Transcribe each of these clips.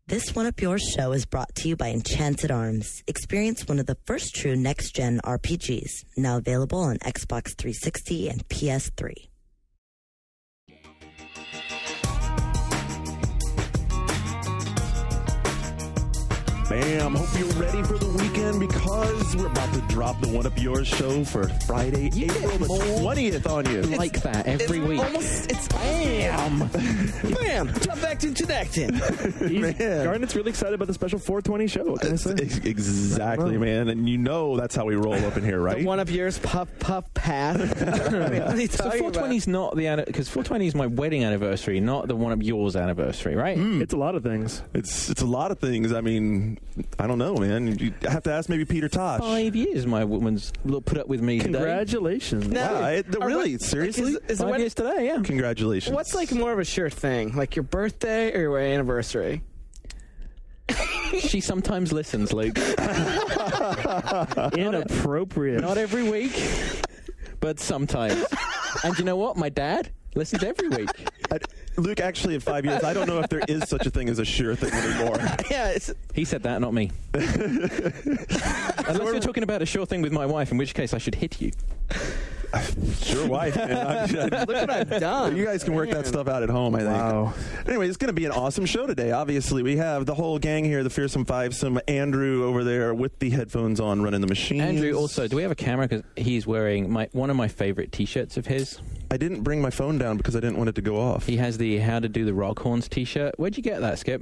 This One Up Yours show is brought to you by Enchanted Arms. Experience one of the first true next-gen RPGs, now available on Xbox 360 and PS3. Bam! Hope you're ready for the weekend because we're about to drop the One Up Yours show for Friday, April the 20th on you. Like that every week. It's bam! Bam! Tough acting, connecting. Garnet's really excited about the special 420 show. What can I say? Exactly, man. And you know that's how we roll up in here, right? The One Up Yours puff path. What are you So talking 420 is not the because 420 is my wedding anniversary, not the One Up Yours anniversary, right? It's a lot of things. It's a lot of things. I mean, I don't know, man. You have to ask maybe Peter Tosh. 5 years my woman's put up with me today. Congratulations. Now, Wow, really? Seriously? Is the 5 years today, yeah. Congratulations. What's like more of a sure thing? Like your birthday or your anniversary? She sometimes listens, Luke. Inappropriate. Not every week, but sometimes. And you know what? My dad listens every week. Luke, actually, in 5 years, I don't know if there is such a thing as a sure thing anymore. Yeah. He said that, not me. Unless you're talking about a sure thing with my wife, in which case I should hit you. Sure, wife, man. Look what I've done. You guys can work that stuff out at home, I think. Wow. Anyway, it's going to be an awesome show today. Obviously, we have the whole gang here, the Fearsome Fivesome. Andrew over there with the headphones on, running the machine. Andrew, also, do we have a camera? Because he's wearing one of my favorite T-shirts of his. I didn't bring my phone down because I didn't want it to go off. He has the How to Do the Rock Horns T-shirt. Where'd you get that, Skip?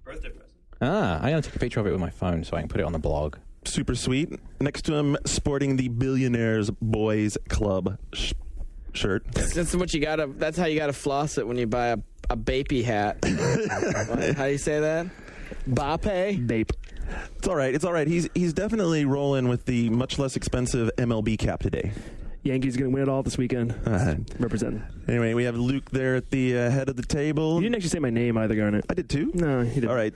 Birthday present. I'm going to take a picture of it with my phone so I can put it on the blog. Super sweet. Next to him, sporting the Billionaires Boys Club shirt. That's what you gotta. That's how you gotta floss it when you buy a Bapey hat. How do you say that? Bape. Bape. It's all right. It's all right. He's definitely rolling with the much less expensive MLB cap today. Yankees going to win it all this weekend. Representing. Anyway, we have Luke there at the head of the table. You didn't actually say my name either, Garnet. I did too. No, you didn't. All right.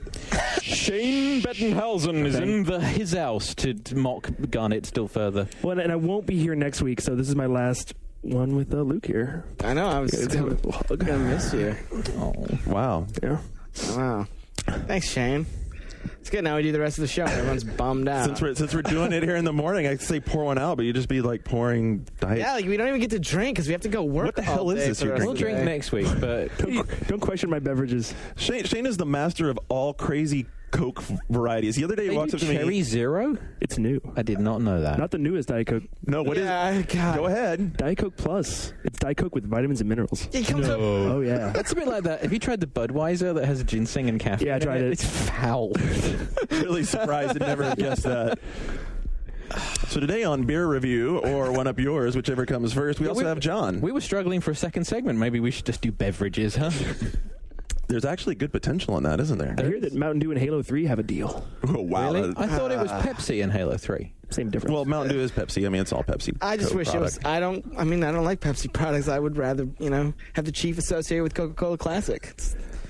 Shane Bettenhausen is in his house to mock Garnet still further. Well, and I won't be here next week, so this is my last one with Luke here. I know. I was gonna miss you. Oh. Wow. Yeah. Wow. Thanks, Shane. It's good. Now we do the rest of the show. Everyone's bummed out. Since we're doing it here in the morning, I say pour one out, but you just be like pouring diet. Yeah, like we don't even get to drink because we have to go work. What the hell all is day this for you're the rest We'll of the drink day. next week, but Don't question my beverages. Shane is the master of all crazy Coke varieties. The other day he they walks do up to me. Cherry Zero? It's new. I did not know that. Not the newest Diet Coke. No, what is? Yeah, God. Go ahead. Diet Coke Plus. It's Diet Coke with vitamins and minerals. It comes up. Oh, yeah. That's a bit like that. Have you tried the Budweiser that has ginseng and caffeine? Yeah, I tried in it. It's foul. Really surprised and never guessed that. So today on Beer Review, or One Up Yours, whichever comes first, we also have John. We were struggling for a second segment. Maybe we should just do beverages, huh? There's actually good potential in that, isn't there? I hear that Mountain Dew and Halo 3 have a deal. Oh, wow. Really? I thought it was Pepsi in Halo 3. Same difference. Well, Mountain Dew is Pepsi. I mean, it's all Pepsi. I just Coke wish product. it was. I don't like Pepsi products. I would rather, have the chief associated with Coca-Cola Classic.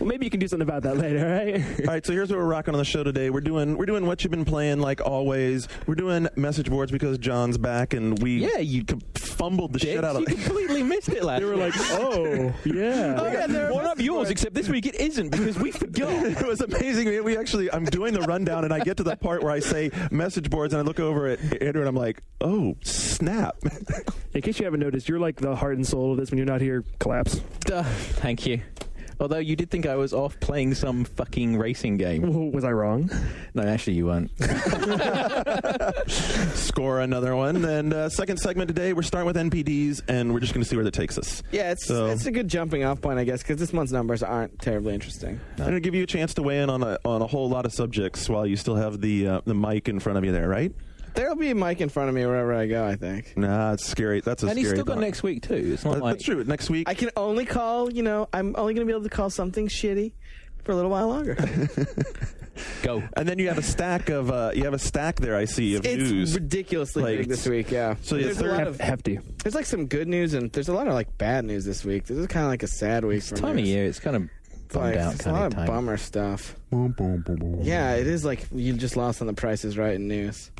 Well, maybe you can do something about that later, right? All right, so here's what we're rocking on the show today. We're doing what you've been playing, like always. We're doing message boards because John's back, and we you fumbled the shit out of You it. completely missed it last They were like, oh, yeah. one of yours, except this week it isn't because we forgot. It was amazing. I'm doing the rundown, and I get to that part where I say message boards, and I look over at Andrew, and I'm like, oh, snap. In case you haven't noticed, you're like the heart and soul of this. When you're not here, collapse. Thank you. Although you did think I was off playing some fucking racing game. Was I wrong? No, actually you weren't. Score another one. And second segment today, we're starting with NPDs, and we're just going to see where that takes us. Yeah, it's a good jumping off point, I guess, because this month's numbers aren't terribly interesting. I'm going to give you a chance to weigh in on a whole lot of subjects while you still have the mic in front of you there, right? There'll be a mic in front of me wherever I go, I think. Nah, it's scary. That's a And scary he's still got thought. next week too. It's not like That's true. Next week. I can only call, I'm only going to be able to call something shitty for a little while longer. go. And then you have a stack of there. I see of It's news. ridiculously Like, big this week, yeah. so yeah, there's a lot of Hefty. there's like some good news and there's a lot of like bad news this week. This is kind of like a sad week for Time of year, it's kind of bummed out it's a kind lot of time. bummer stuff. Yeah, it is like you just lost on the Price is Right in news.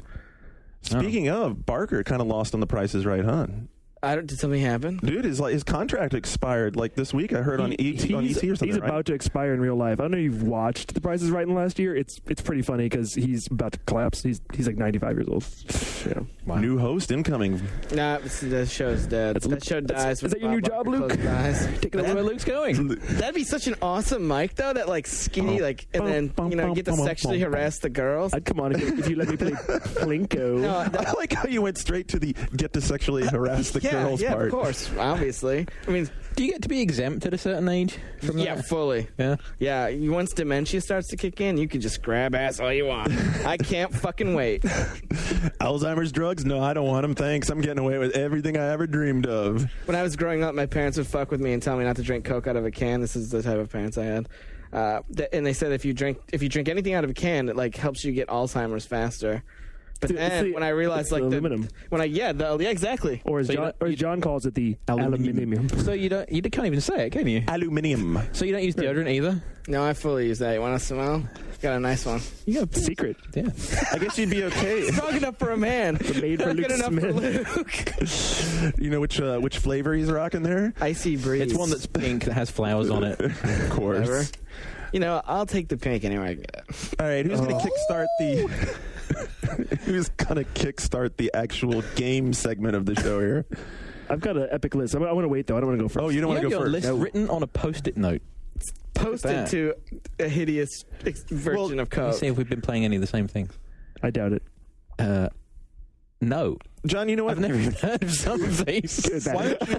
Speaking of, Barker kind of lost on the Price is Right, huh? Did something happen? Dude, his contract expired like this week. I heard on ET or something. He's about to expire in real life. I don't know if you've watched The Price is Right in the last year. It's pretty funny because he's about to collapse. He's like 95 years old. Yeah. Wow. New host incoming. Nah, the show's dead. That show dies. Is that your new job, Luke? Taking over where Luke's going. That'd be such an awesome mic, though. That like skinny, and then you get to sexually harass the girls. I'd come on if you let me play Plinko. No, I like how you went straight to the get to sexually harass the girls yeah, part. Of course, obviously. I mean, Do you get to be exempt at a certain age from that? yeah, fully. Yeah. Yeah, once dementia starts to kick in, you can just grab ass all you want. I can't fucking wait. Alzheimer's drugs? No, I don't want them. Thanks. I'm getting away with everything I ever dreamed of. When I was growing up, my parents would fuck with me and tell me not to drink Coke out of a can. This is the type of parents I had. And they said if you drink anything out of a can, it like helps you get Alzheimer's faster. But then when I realized like aluminum, exactly. Or as John calls it, the aluminium. So you can't even say it, can you? Aluminium. So you don't use deodorant either? No, I fully use that. You want to smell? Got a nice one. You got a secret. Yeah. I guess you'd be okay. Strong enough for a man. Made for Luke Smith. You know which flavor he's rocking there? Icy breeze. It's one that's pink that has flowers on it. Of course. Whatever. I'll take the pink anywhere I can get it. All right, who's going to kickstart the? Who's going to kickstart the actual game segment of the show here? I've got an epic list. I want to wait though. I don't want to go first. Oh, you don't want to go your first? list written on a post-it note. Posted to a hideous version of Let's Coke. see if we've been playing any of the same things. I doubt it. No. John, you know what? I've never even heard of some of these. Why don't you?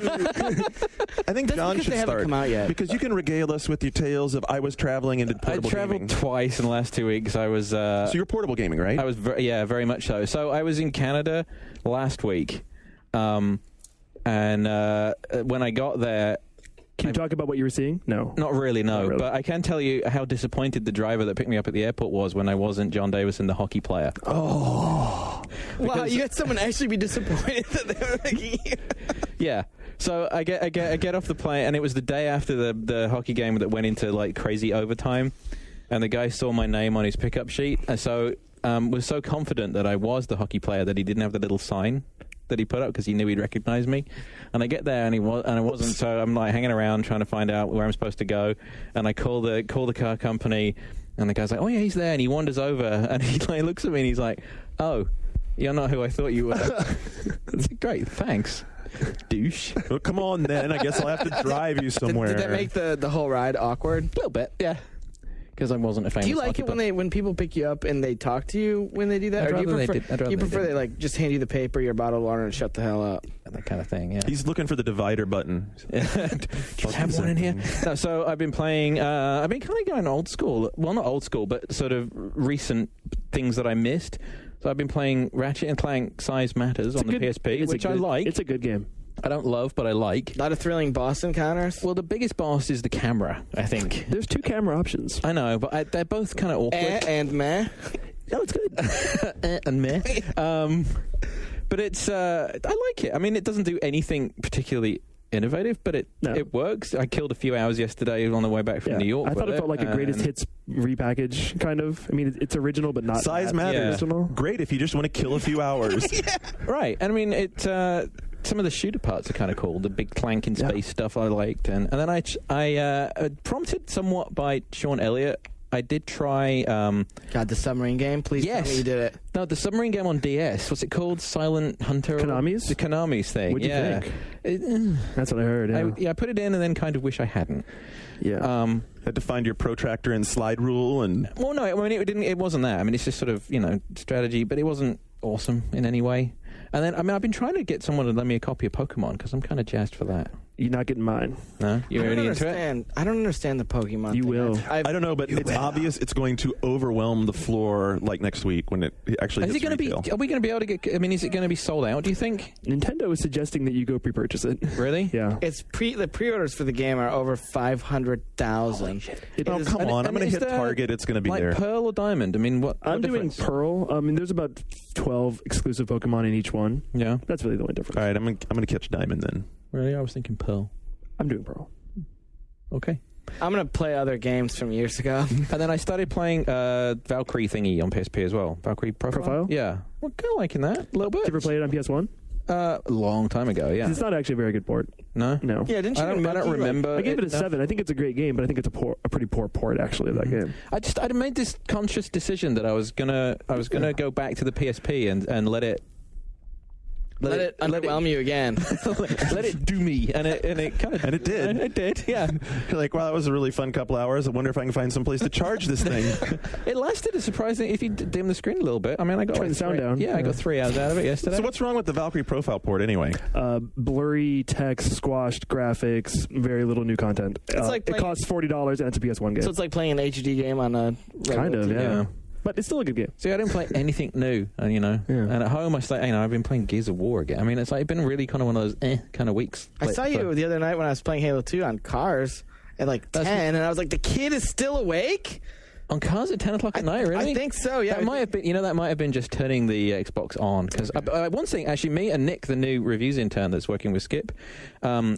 I think John should they haven't start come out yet. because you can regale us with your tales of I was traveling and did I portable traveled gaming. twice in the last 2 weeks. I was. So you're portable gaming, right? I was. Very much so. So I was in Canada last week, and when I got there. Can you talk about what you were seeing? No. Not really, no. Not really. But I can tell you how disappointed the driver that picked me up at the airport was when I wasn't John Davison, the hockey player. Wow, you had someone actually be disappointed that they were making you. Yeah. So I get off the plane, and it was the day after the hockey game that went into like crazy overtime, and the guy saw my name on his pickup sheet, and so was so confident that I was the hockey player that he didn't have the little sign that he put up because he knew he'd recognize me. And I get there and I wasn't. So I'm like hanging around trying to find out where I'm supposed to go. And I call the car company, and the guy's like, "Oh yeah, he's there." And he wanders over and he like looks at me and he's like, "Oh, you're not who I thought you were." It's like, great, thanks, douche. Well, come on, then. I guess I'll have to drive you somewhere. Did that make the whole ride awkward? A little bit, yeah. Because I wasn't a famous. Do you like it when people pick you up and they talk to you when they do that? I'd Or do you rather prefer, they did- I'd rather you they prefer didn't. they like just hand you the paper, your bottle of water, and shut the hell up? That kind of thing, yeah. He's looking for the divider button. Can you have one in here? No, so I've been playing. I've been kind of going old school. Well, not old school, but sort of recent things that I missed. So I've been playing Ratchet and Clank Size Matters on the PSP, which I like. It's a good game. I don't love, but I like. A lot of thrilling boss encounters. Well, the biggest boss is the camera, I think. There's 2 camera options. I know, but they're both kind of awkward. And meh. No, it's good. And meh. But it's, I like it. I mean, it doesn't do anything particularly innovative, but it works. I killed a few hours yesterday on the way back from New York. I thought it felt like a greatest hits repackage, kind of. I mean, it's original, but not Size that matters. original. Great if you just want to kill a few hours. Right. And I mean, it. Some of the shooter parts are kind of cool. The big clank in space stuff I liked, and then I prompted somewhat by Sean Elliott. I did try. God, the submarine game. Please tell me you did it. No, the submarine game on DS. What's it called? Silent Hunter. Konami's? The Konami's thing. What'd you think? That's what I heard. Yeah. I put it in and then kind of wish I hadn't. Yeah. Had to find your protractor and slide rule and. Well, no, I mean it didn't. It wasn't that. I mean, it's just sort of strategy, but it wasn't awesome in any way. And then, I mean, I've been trying to get someone to lend me a copy of Pokemon because I'm kind of jazzed for that. You're not getting mine. No? You're really into it? I don't understand the Pokemon You thing. will. I don't know, but it's obvious it's going to overwhelm the floor like next week when it actually Is hits it going to be? retail. Are we going to be able to get? I mean, is it going to be sold out? Do you think? Nintendo is suggesting that you go pre-purchase it. Really? Yeah. It's the pre-orders for the game are over 500,000. Oh, come on. I'm going to hit Target. It's going to be like there. Pearl or Diamond? I mean, what I'm doing difference? Pearl. I mean, there's about 12 exclusive Pokemon in each one. Yeah. That's really the only difference. All right, I'm going to catch Diamond then. Really? I was thinking Pearl. I'm doing Pearl. Okay. I'm going to play other games from years ago. And then I started playing Valkyrie thingy on PSP as well. Valkyrie Profile? Profile? Yeah. Well, kind of liking that a little bit. Did you ever play it on PS1? A long time ago, yeah. It's not actually a very good port. No? No. Yeah, didn't you? I don't remember. I gave it a 7. I think it's a great game, but I think it's a pretty poor port actually of that game. I made this conscious decision that I was gonna go back to the PSP and let it underwhelm you again. let it do me, and it kind of And it did. It did, yeah. You're like, wow, that was a really fun couple hours. I wonder if I can find some place to charge this thing. It lasted a surprising. If you dim the screen a little bit, I mean, I got Turn the sound down. Yeah, I got 3 hours out of it yesterday. So what's wrong with the Valkyrie profile port anyway? Blurry text, squashed graphics, very little new content. It's like it costs $40 and it's a PS1 game. So it's like playing an HD game on a Kind of, regular TV. yeah. But it's still a good game. See, I didn't play anything new, and and at home I've been playing Gears of War again. I mean, it's been really kind of one of those kind of weeks. I saw you the other night when I was playing Halo 2 on Cars at like 10, and I was like, the kid is still awake? On Cars at 10 o'clock at night, really? I think so, yeah. That might have been, that might have been just turning the Xbox on. Because one thing, actually, me and Nick, the new reviews intern that's working with Skip,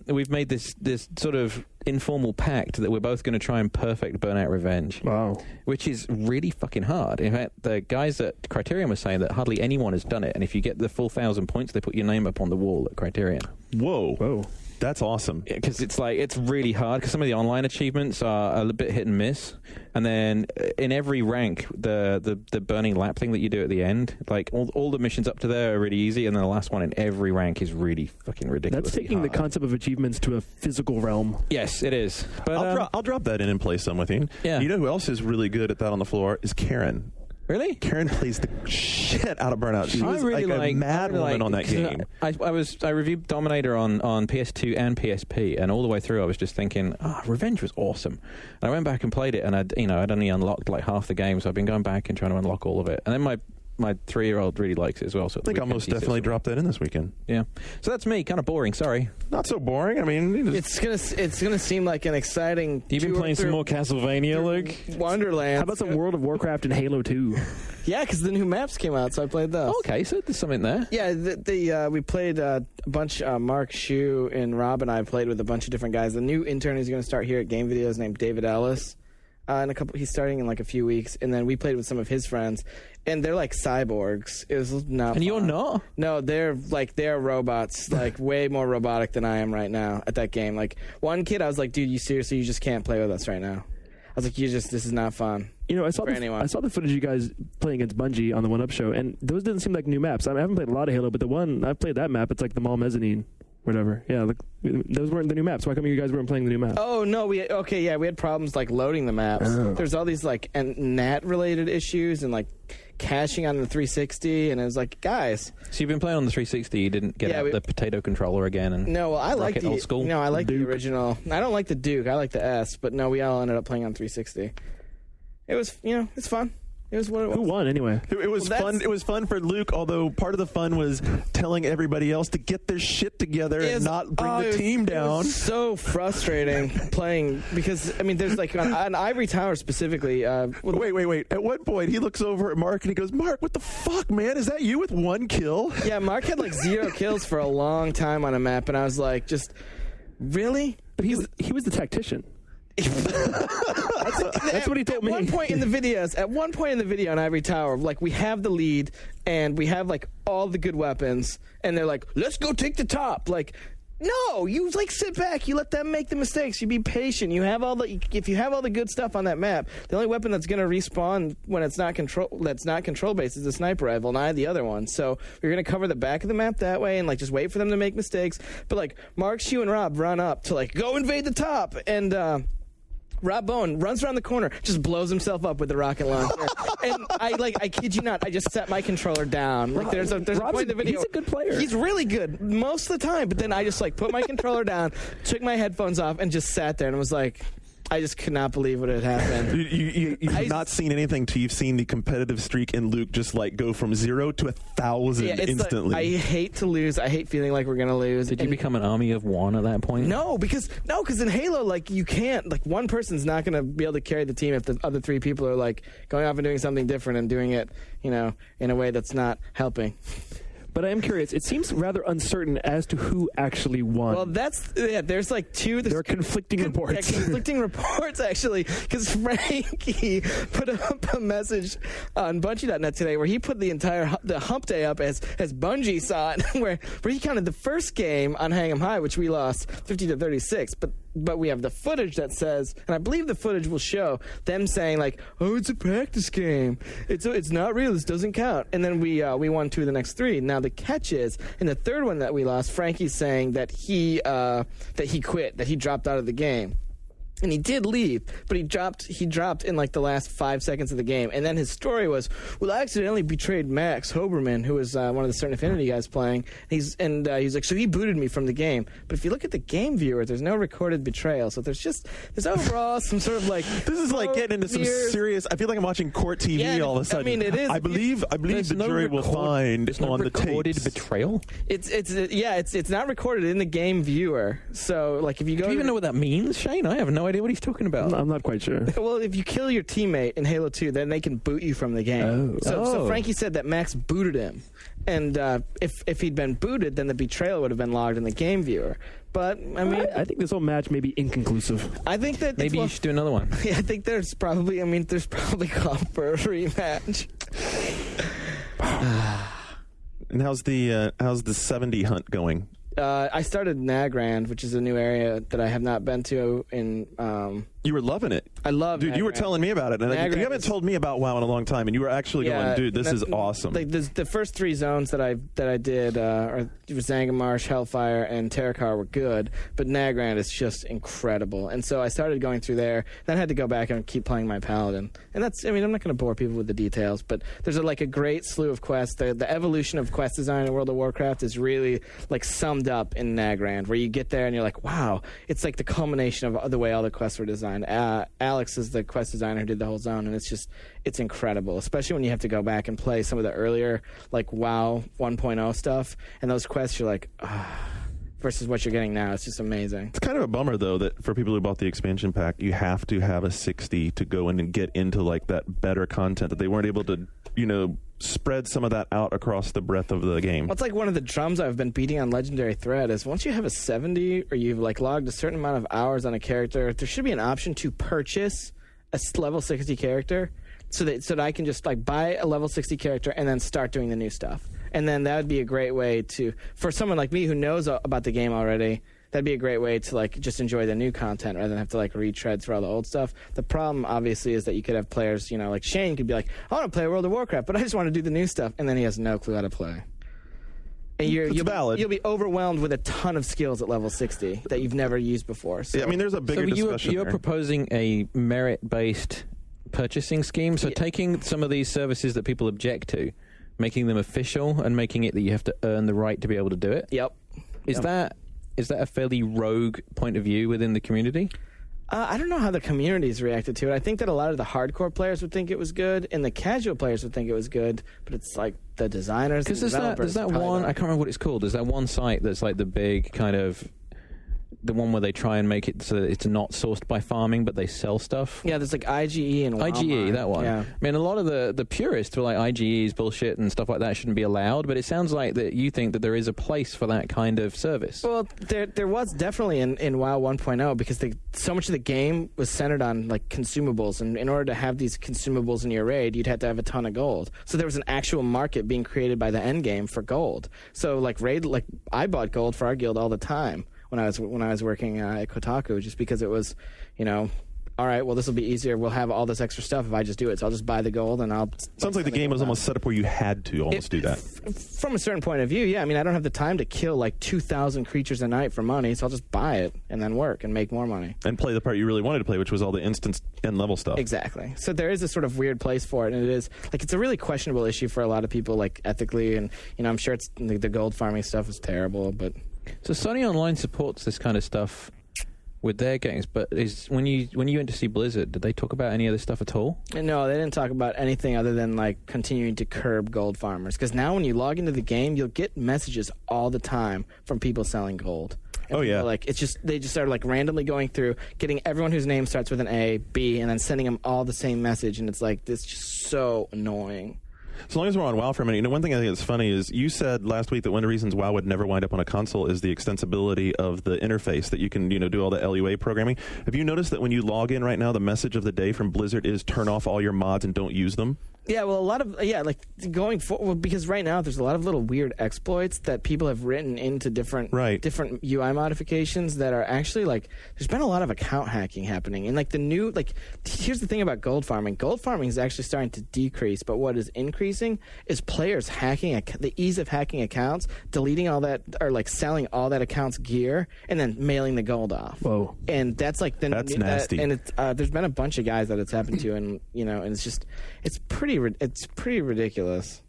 we've made this sort of informal pact that we're both going to try and perfect Burnout Revenge. Wow. Which is really fucking hard. In fact, the guys at Criterion were saying that hardly anyone has done it, and if you get the full 1,000 points, they put your name up on the wall at Criterion. Whoa. That's awesome. Because it's really hard, because some of the online achievements are a little bit hit and miss. And then in every rank, the burning lap thing that you do at the end, like all the missions up to there are really easy, and then the last one in every rank is really fucking ridiculous. That's taking hard. the concept of achievements to a physical realm. Yes, it is. But I'll drop that in and play some with you. Yeah. You know who else is really good at that on the floor is Karen. Really? Karen plays the shit out of Burnout. She was a mad woman on that game. I reviewed Dominator on PS2 and PSP, and all the way through I was just thinking, Revenge was awesome. And I went back and played it, and I'd only unlocked like half the game, so I've been going back and trying to unlock all of it. And then my 3-year-old really likes it as well. So I think I'll most definitely drop that in this weekend. Yeah. So that's me. Kind of boring. Sorry. Not so boring. I mean, It's gonna seem like an exciting. You've been playing some more Castlevania, Luke? Wonderland. How about some World of Warcraft and Halo 2? Yeah, because the new maps came out, so I played those. Okay, so there's something there. Yeah, we played a bunch. Mark Shue and Rob and I played with a bunch of different guys. The new intern is going to start here at Game Videos named David Ellis. He's starting in like a few weeks, and then we played with some of his friends, and they're like cyborgs. It was not. And fun. you're not? No, they're robots, like way more robotic than I am right now at that game. Like one kid, I was like, dude, you seriously, you just can't play with us right now. I was like, this is not fun. I saw the footage of you guys playing against Bungie on the 1UP show, and those didn't seem like new maps. I haven't played a lot of Halo, but the one I've played that map, it's like the mall mezzanine. Whatever. Yeah, those weren't the new maps. Why come you guys weren't playing the new map? Oh no, we had problems like loading the maps. Oh. There's all these like NAT related issues and like caching on the 360, and it was like, guys. So you've been playing on the 360. You didn't get out the potato controller again, and no. Well, I like the old school. No, I like the Duke. original. I don't like the Duke. I like the S. But no, we all ended up playing on 360. It was, it's fun. It was what it was. Who won anyway? It was fun. It was fun for Luke, although part of the fun was telling everybody else to get their shit together and not bring the team down. It was so frustrating playing because there's like on Ivory Tower specifically. Wait. At one point, he looks over at Mark and he goes, "Mark, what the fuck, man? Is that you with 1 kill?" Yeah, Mark had like 0 kills for a long time on a map, and I was like, just really? But he was the tactician. That's what he told me. At one point in the video on Ivory Tower, like we have the lead and we have like all the good weapons, and they're like, "Let's go take the top." Like, no, you like sit back, you let them make the mistakes, you be patient. If you have all the good stuff on that map, the only weapon that's gonna respawn when it's not control based is the sniper rifle, and I had the other one. So we're gonna cover the back of the map that way and like just wait for them to make mistakes. But like Mark, Shue, and Rob run up to like go invade the top, and Rob Bowen runs around the corner, just blows himself up with the rocket launcher. And I kid you not, I just set my controller down. Like there's a point in the video. He's a good player. He's really good most of the time, but then I just like put my controller down, took my headphones off, and just sat there and was like, I just could not believe what had happened. You've not seen anything till you've seen the competitive streak in Luke just like go from 0 to 1,000 instantly. I hate to lose. I hate feeling like we're gonna lose. Did you become an army of one at that point? No, because in Halo, like you can't. Like one person's not gonna be able to carry the team if the other 3 people are like going off and doing something different and doing it, in a way that's not helping. But I am curious. It seems rather uncertain as to who actually won. Well, there's like two. There are conflicting reports. Yeah, conflicting reports, actually, because Frankie put up a message on Bungie.net today where he put the hump day up as Bungie saw it, where he counted the first game on Hang 'em High, which we lost 50-36, but we have the footage that says, and I believe the footage will show them saying like, "Oh, it's a practice game. It's not real. This doesn't count." And then we won 2 of the next 3. Now the catch is in the third one that we lost, Frankie's saying that he quit, that he dropped out of the game. And he did leave, but he dropped in like the last 5 seconds of the game. And then his story was, well, I accidentally betrayed Max Hoberman, who was one of the Certain Affinity guys playing. He's like, so he booted me from the game. But if you look at the game viewer, there's no recorded betrayal. So there's overall some sort of like, this is like getting into some serious. I feel like I'm watching court TV all of a sudden. I mean, it is. I believe the jury will find on the recorded tapes. betrayal. It's not recorded in the game viewer. So like if you go, do you even know what that means, Shane? I have no idea what he's talking about. I'm not quite sure. Well, if you kill your teammate in Halo 2, then they can boot you from the game. So Frankie said that Max booted him. And if he'd been booted, then the betrayal would have been logged in the game viewer. But, I mean... I think this whole match may be inconclusive. I think that... Maybe you should do another one. Yeah, I think there's probably call for a rematch. And how's the 70 hunt going? I started Nagrand, which is a new area that I have not been to in... You were loving it. I love Dude, Nagrand. you were telling me about it. And you haven't told me about WoW in a long time, and you were actually going, dude, this is awesome. Like the first 3 zones that I did, Zangamarsh, Hellfire, and Terakar were good, but Nagrand is just incredible. And so I started going through there, then I had to go back and keep playing my Paladin. And that's, I mean, I'm not going to bore people with the details, but there's a great slew of quests. The evolution of quest design in World of Warcraft is really like summed up in Nagrand, where you get there and you're like, wow, it's like the culmination of the way all the quests were designed. Alex is the quest designer who did the whole zone, and it's incredible, especially when you have to go back and play some of the earlier like WoW 1.0 stuff, and those quests you're like, versus what you're getting now. It's just amazing. It's kind of a bummer though that for people who bought the expansion pack, you have to have a 60 to go in and get into like that better content that they weren't able to, spread some of that out across the breadth of the game. Well, it's like one of the drums I've been beating on Legendary Thread is once you have a 70 or you've like logged a certain amount of hours on a character, there should be an option to purchase a level 60 character so that I can just like buy a level 60 character and then start doing the new stuff. And then that would be a great way for someone like me who knows about the game already, that'd be a great way to like just enjoy the new content rather than have to like retread through all the old stuff. The problem obviously is that you could have players, like Shane could be like, I want to play World of Warcraft, but I just want to do the new stuff, and then he has no clue how to play. And you'll be overwhelmed with a ton of skills at level 60 that you've never used before. So. Yeah, I mean, there's a bigger discussion you're there. proposing a merit-based purchasing scheme, so taking some of these services that people object to, making them official and making it that you have to earn the right to be able to do it. Yep. Is that a fairly rogue point of view within the community? I don't know how the community's reacted to it. I think that a lot of the hardcore players would think it was good, and the casual players would think it was good, but it's like the designers and developers... Because there's that one, I can't remember what it's called, there's that one site that's like the big kind of... the one where they try and make it so that it's not sourced by farming, but they sell stuff. Yeah, there's like IGE and Walmart. IGE, that one. Yeah. I mean, a lot of the purists were like, IGE's bullshit and stuff like that shouldn't be allowed, but it sounds like that you think that there is a place for that kind of service. Well, there was definitely in WoW 1.0 because so much of the game was centered on like consumables, and in order to have these consumables in your raid, you'd have to have a ton of gold. So there was an actual market being created by the end game for gold. So like I bought gold for our guild all the time when I was working at Kotaku, just because it was, all right, well, this will be easier. We'll have all this extra stuff if I just do it. So I'll just buy the gold and I'll... Sounds like the game was almost set up where you had to almost do that. From a certain point of view, yeah. I mean, I don't have the time to kill like 2,000 creatures a night for money, so I'll just buy it and then work and make more money. And play the part you really wanted to play, which was all the instance and level stuff. Exactly. So there is a sort of weird place for it, and it is like it's a really questionable issue for a lot of people, like ethically, and I'm sure it's the gold farming stuff is terrible, but... So Sony Online supports this kind of stuff with their games, but when you went to see Blizzard, did they talk about any of this stuff at all? No, they didn't talk about anything other than like continuing to curb gold farmers. Because now when you log into the game, you'll get messages all the time from people selling gold. And yeah, like they just started like randomly going through, getting everyone whose name starts with an A, B, and then sending them all the same message, and it's like this just so annoying. So long as we're on WoW for a minute, one thing I think is funny is you said last week that one of the reasons WoW would never wind up on a console is the extensibility of the interface, that you can, do all the LUA programming. Have you noticed that when you log in right now, the message of the day from Blizzard is turn off all your mods and don't use them? Yeah, well, a lot of like going forward, because right now there's a lot of little weird exploits that people have written into different UI modifications that are actually like there's been a lot of account hacking happening, and like the new here's the thing about gold farming. Gold farming is actually starting to decrease, but what is increasing is players hacking the ease of hacking accounts, deleting all that or like selling all that account's gear, and then mailing the gold off. Whoa! And that's like that's nasty. And it's there's been a bunch of guys that it's happened to, and and it's pretty ridiculous.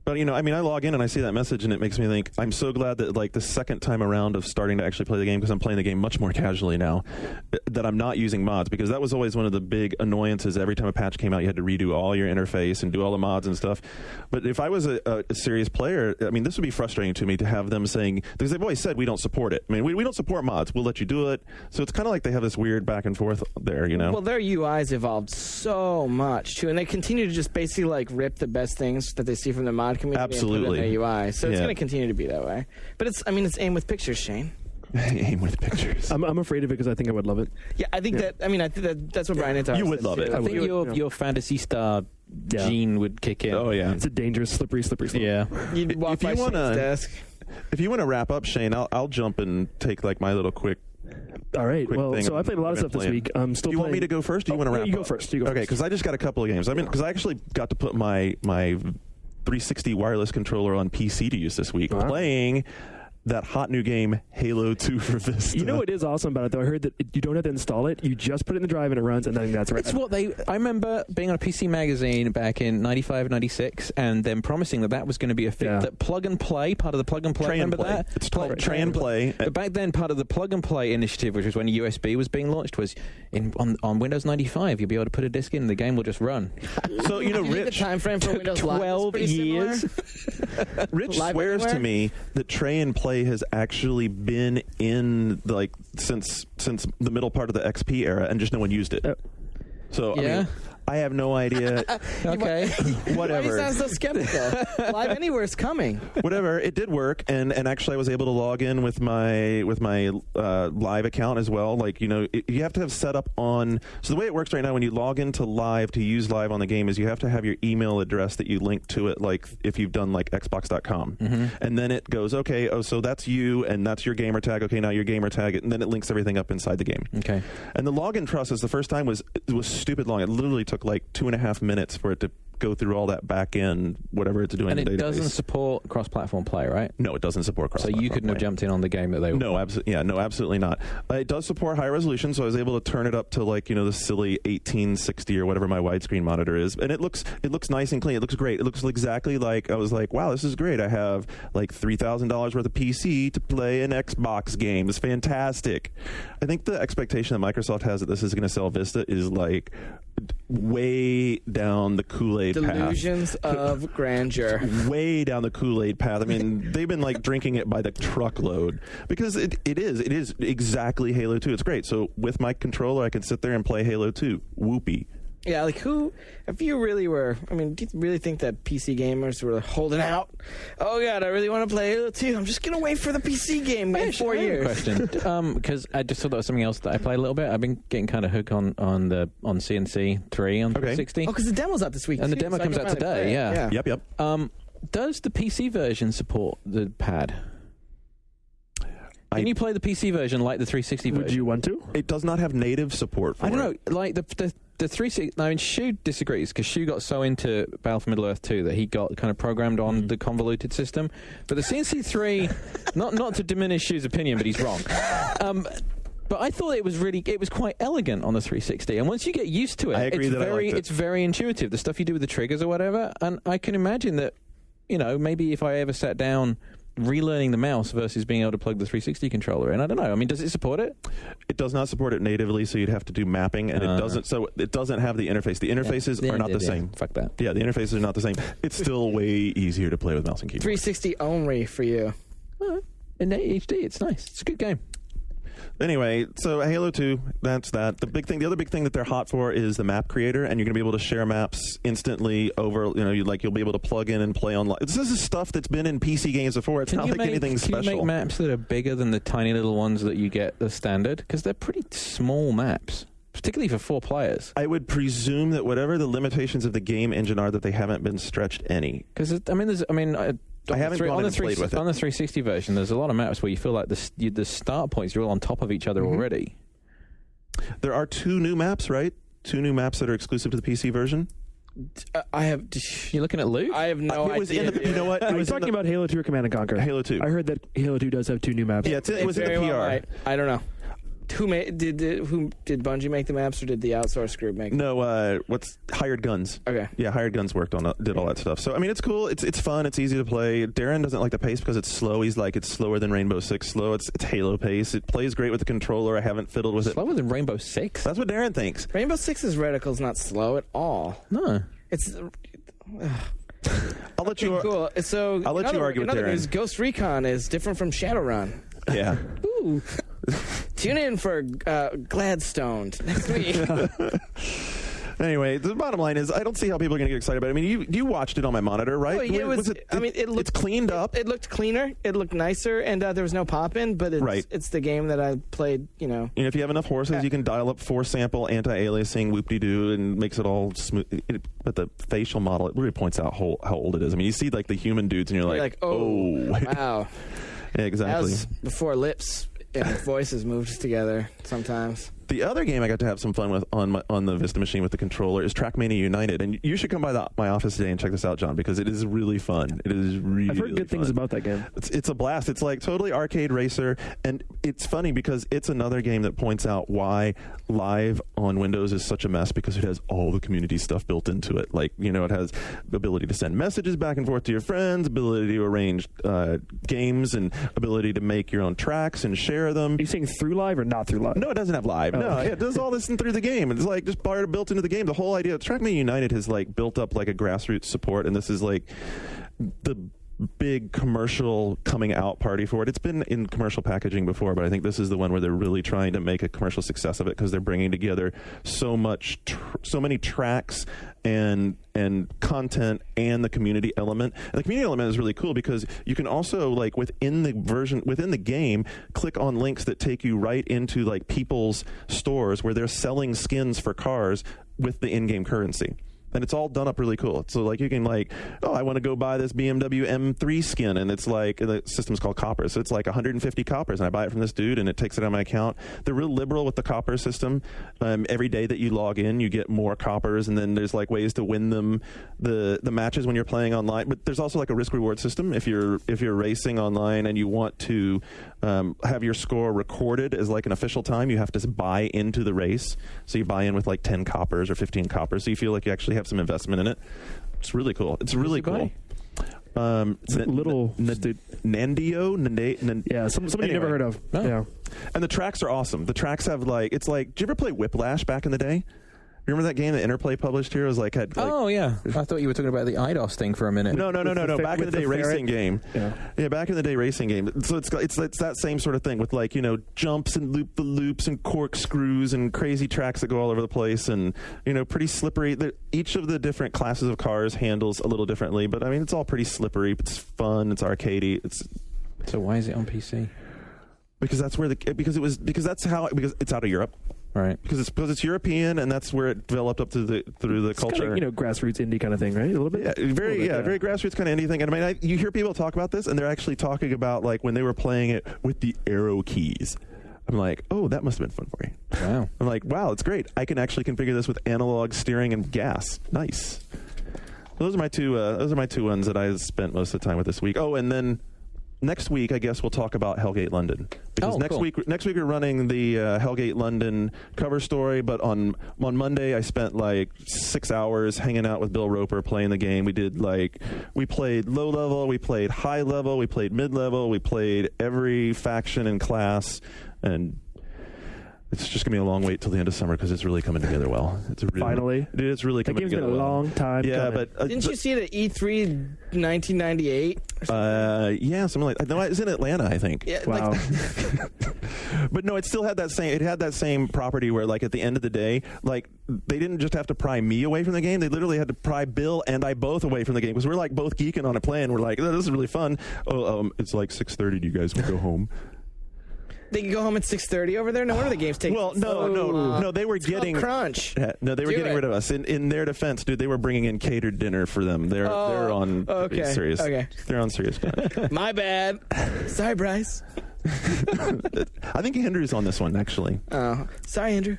But, I log in and I see that message and it makes me think, I'm so glad that, like, the second time around of starting to actually play the game, because I'm playing the game much more casually now, that I'm not using mods, because that was always one of the big annoyances. Every time a patch came out, you had to redo all your interface and do all the mods and stuff. But if I was a serious player, this would be frustrating to me to have them saying, because they've always said we don't support it. We don't support mods. We'll let you do it. So it's kind of like they have this weird back and forth there, Well, their UI's evolved so much, too, and they continue to just basically, like, rip the best things that they see from the mod community Absolutely. and put it in their UI. So it's going to continue to be that way. But it's aim with pictures, Shane. Aim with pictures. I'm afraid of it because I think I would love it. Yeah, I think that's what Brian Antar You would love it. I think your Phantasy Star gene would kick in. Oh, yeah. It's a dangerous, slippery slope. Yeah. You'd walk by Shane's desk. If you want to wrap up, Shane, I'll jump and take, like, my little quick... All right. Well, so I played a lot of stuff this week. I'm still. Do you want me to go first? Or do you want to wrap? You go up? first. Okay, because I just got a couple of games. Because I actually got to put my 360 wireless controller on PC to use this week, playing that hot new game Halo 2 for Vista. You know what is awesome about it, though? I heard that you don't have to install it. You just put it in the drive and it runs, and I think that's right. It's what I remember being on a PC Magazine back in 95, 96, and them promising that was going to be a thing. That plug and play, part of the plug and play. Remember that? It's called Tray and Play. But back then, part of the plug and play initiative, which was when USB was being launched, was on Windows 95. You'll be able to put a disc in, and the game will just run. So, Rich, the time frame for Windows 12 years. Rich swears to me that Tray and Play has actually been in since the middle part of the XP era, and just no one used it. So I have no idea. Okay, whatever. Why do you sound so skeptical? Live Anywhere is coming. Whatever, it did work, and actually I was able to log in with my live account as well. You have to have set up on. So the way it works right now, when you log into live to use live on the game, is you have to have your email address that you link to it, like if you've done like Xbox.com, and then it goes, okay, so that's you, and that's your gamer tag. Okay, now your gamer tag, and then it links everything up inside the game. Okay, and the login process the first time was stupid long. It literally took like 2.5 minutes for it to go through all that back end, whatever it's doing. And in the it database. doesn't support cross-platform play, right? No, it doesn't support cross-platform. So you couldn't have jumped in on the game that they were. No, absolutely not. It does support high resolution, so I was able to turn it up to the silly 1860 or whatever my widescreen monitor is, and it looks nice and clean. It looks great. It looks exactly like I was like, wow, this is great. I have like $3,000 worth of PC to play an Xbox game. It's fantastic. I think the expectation that Microsoft has that this is going to sell Vista is like way down the Kool-Aid path. Delusions of grandeur. Way down the Kool-Aid path. I mean, they've been like drinking it by the truckload, because it is exactly Halo 2. It's great. So with my controller, I can sit there and play Halo 2. Whoopee. Yeah, if you really were, do you really think that PC gamers were holding out? Oh, God, I really want to play Halo 2. I'm just going to wait for the PC game in 4 years. Question, because I just thought that was something else that I played a little bit. I've been getting kind of hooked on CNC 3 on 360. Oh, because the demo's out this week. And the demo comes out today, yeah. Yep. Does the PC version support the pad? Can you play the PC version like the 360 version? Would you want to? It does not have native support for it. I don't know. Like the 360. I mean, Shu disagrees, because Shu got so into Battle for Middle-earth 2 that he got kind of programmed on the convoluted system. But the CNC 3, not to diminish Shu's opinion, but he's wrong. But I thought it was quite elegant on the 360. And once you get used to it, I agree it's very intuitive. The stuff you do with the triggers or whatever. And I can imagine that, maybe if I ever sat down relearning the mouse versus being able to plug the 360 controller in. I don't know. I mean, does it support it? It does not support it natively, so you'd have to do mapping, and it doesn't. So it doesn't have the interface. The interfaces are not the same. Fuck that. Yeah, the interfaces are not the same. It's still way easier to play with mouse and keyboard. 360 only for you. In HD, it's nice. It's a good game. Anyway, so Halo 2, that's that. The other big thing that they're hot for is the map creator, and you're going to be able to share maps instantly over, you'll be able to plug in and play online. This is stuff that's been in PC games before. It's not like anything special. Can you make maps that are bigger than the tiny little ones that you get the standard? Because they're pretty small maps, particularly for 4 players. I would presume that whatever the limitations of the game engine are, that they haven't been stretched any. Because, I haven't gone and played with it. On the 360 version, there's a lot of maps where you feel like the start points are all on top of each other already. There are 2 new maps, right? 2 new maps that are exclusive to the PC version. I have. You're looking at Luke? I have no idea. You know what? Are you talking about Halo 2 or Command & Conquer? Halo 2. I heard that Halo 2 does have 2 new maps. Yeah, it was in the PR. Well, I don't know. Who did Bungie make the maps, or did the outsource group make them? No, Hired Guns. Okay. Yeah, Hired Guns did all that stuff. So, I mean, it's cool. It's fun. It's easy to play. Darren doesn't like the pace because it's slow. He's like, it's slower than Rainbow Six slow. It's Halo pace. It plays great with the controller. I haven't fiddled with it. Slower than Rainbow Six? That's what Darren thinks. Rainbow Six's reticle's not slow at all. No. It's... I'll let you. Cool. So I'll let you argue with Darren. News, Ghost Recon is different from Shadowrun. Yeah. Ooh. Tune in for Gladstone next week. Anyway, the bottom line is, I don't see how people are going to get excited about it. I mean, you watched it on my monitor, right? Oh, yeah, it's cleaned up. It looked cleaner. It looked nicer, and there was no pop-in. But it's the game that I played. And if you have enough horses, you can dial up 4-sample anti-aliasing, whoop-de-doo, and makes it all smooth. But the facial model, it really points out how old it is. I mean, you see like the human dudes, and you're like, oh, wow. Yeah, exactly. That was before lips and voices moved together sometimes. The other game I got to have some fun with on the Vista machine with the controller is Trackmania United, and you should come by my office today and check this out, John, because it is really fun. It is really. I've heard good things about that game. It's a blast. It's like totally arcade racer, and it's funny because it's another game that points out why Live on Windows is such a mess, because it has all the community stuff built into it. Like, it has the ability to send messages back and forth to your friends, ability to arrange games, and ability to make your own tracks and share them. Are you saying through Live or not through Live? No, it doesn't have Live. No, it does all this through the game. It's like just built into the game. The whole idea of Trackmania United has like built up like a grassroots support, and this is like the big commercial coming out party for it. It's been in commercial packaging before, but I think this is the one where they're really trying to make a commercial success of it, because they're bringing together so many tracks and content and the community element. And the community element is really cool because you can also, like, within the game, click on links that take you right into like people's stores where they're selling skins for cars with the in-game currency. And it's all done up really cool. So, like, you can, like, I want to go buy this BMW M3 skin, and it's like, the system's called Copper. So it's like 150 Coppers, and I buy it from this dude, and it takes it on my account. They're real liberal with the Copper system. Every day that you log in, you get more Coppers, and then there's, like, ways to win them, the matches when you're playing online. But there's also, like, a risk-reward system. If you're racing online and you want to have your score recorded as, like, an official time, you have to buy into the race. So you buy in with, like, 10 Coppers or 15 Coppers, so you feel like you actually have some investment in it. It's really cool. It's really cool. Little Nandio. Yeah, somebody anyway. never heard of. Oh. Yeah, and the tracks are awesome. The tracks have like, it's like, did you ever play Whiplash back in the day? Remember that game that Interplay published here? It was like, oh yeah, I thought you were talking about the IDOS thing for a minute. No. Back in the day, racing game. Yeah, back in the day, racing game. So it's that same sort of thing with, like, jumps and loop-the-loops and corkscrews and crazy tracks that go all over the place, and pretty slippery. Each of the different classes of cars handles a little differently, but I mean, it's all pretty slippery. It's fun. It's arcadey. So why is it on PC? Because that's where because it's out of Europe. Right, because it's European, and that's where it developed up through the culture. Kind of, grassroots indie kind of thing, right? A little bit. Yeah, very grassroots kind of indie thing. And I mean, you hear people talk about this, and they're actually talking about, like, when they were playing it with the arrow keys. I'm like, oh, that must have been fun for you. Wow. I'm like, wow, it's great. I can actually configure this with analog steering and gas. Nice. Those are my two. Those are my two ones that I spent most of the time with this week. Oh, and then next week, I guess we'll talk about Hellgate London, because next week we're running the Hellgate London cover story. But on Monday, I spent like 6 hours hanging out with Bill Roper playing the game. We played low level, we played high level, we played mid level, we played every faction and class, and It's just gonna be a long wait till the end of summer because it's really coming together well. It's really, Finally. dude, it's really That coming game's together been a well. long time. Yeah, coming. but Didn't you see it at E3 1998? yeah, something like no, it's in Atlanta, I think. Yeah, Wow. But no, it still had that same. It had that same property where, like, at the end of the day, like, they didn't just have to pry me away from the game. They literally had to pry Bill and I both away from the game because we're like both geeking on a play and we're like, oh, this is really fun. Oh, it's like 6:30. Do you guys want to go home? They can go home at 6:30 over there. No wonder the game's taking. Well, no. They were It's called getting crunch. No, they were Do getting it. rid of us. In their defense, dude, they were bringing in catered dinner for them. They're on pretty okay, serious. okay. They're on serious. My bad. Sorry, Bryce. I think Andrew's on this one actually. Oh, sorry, Andrew.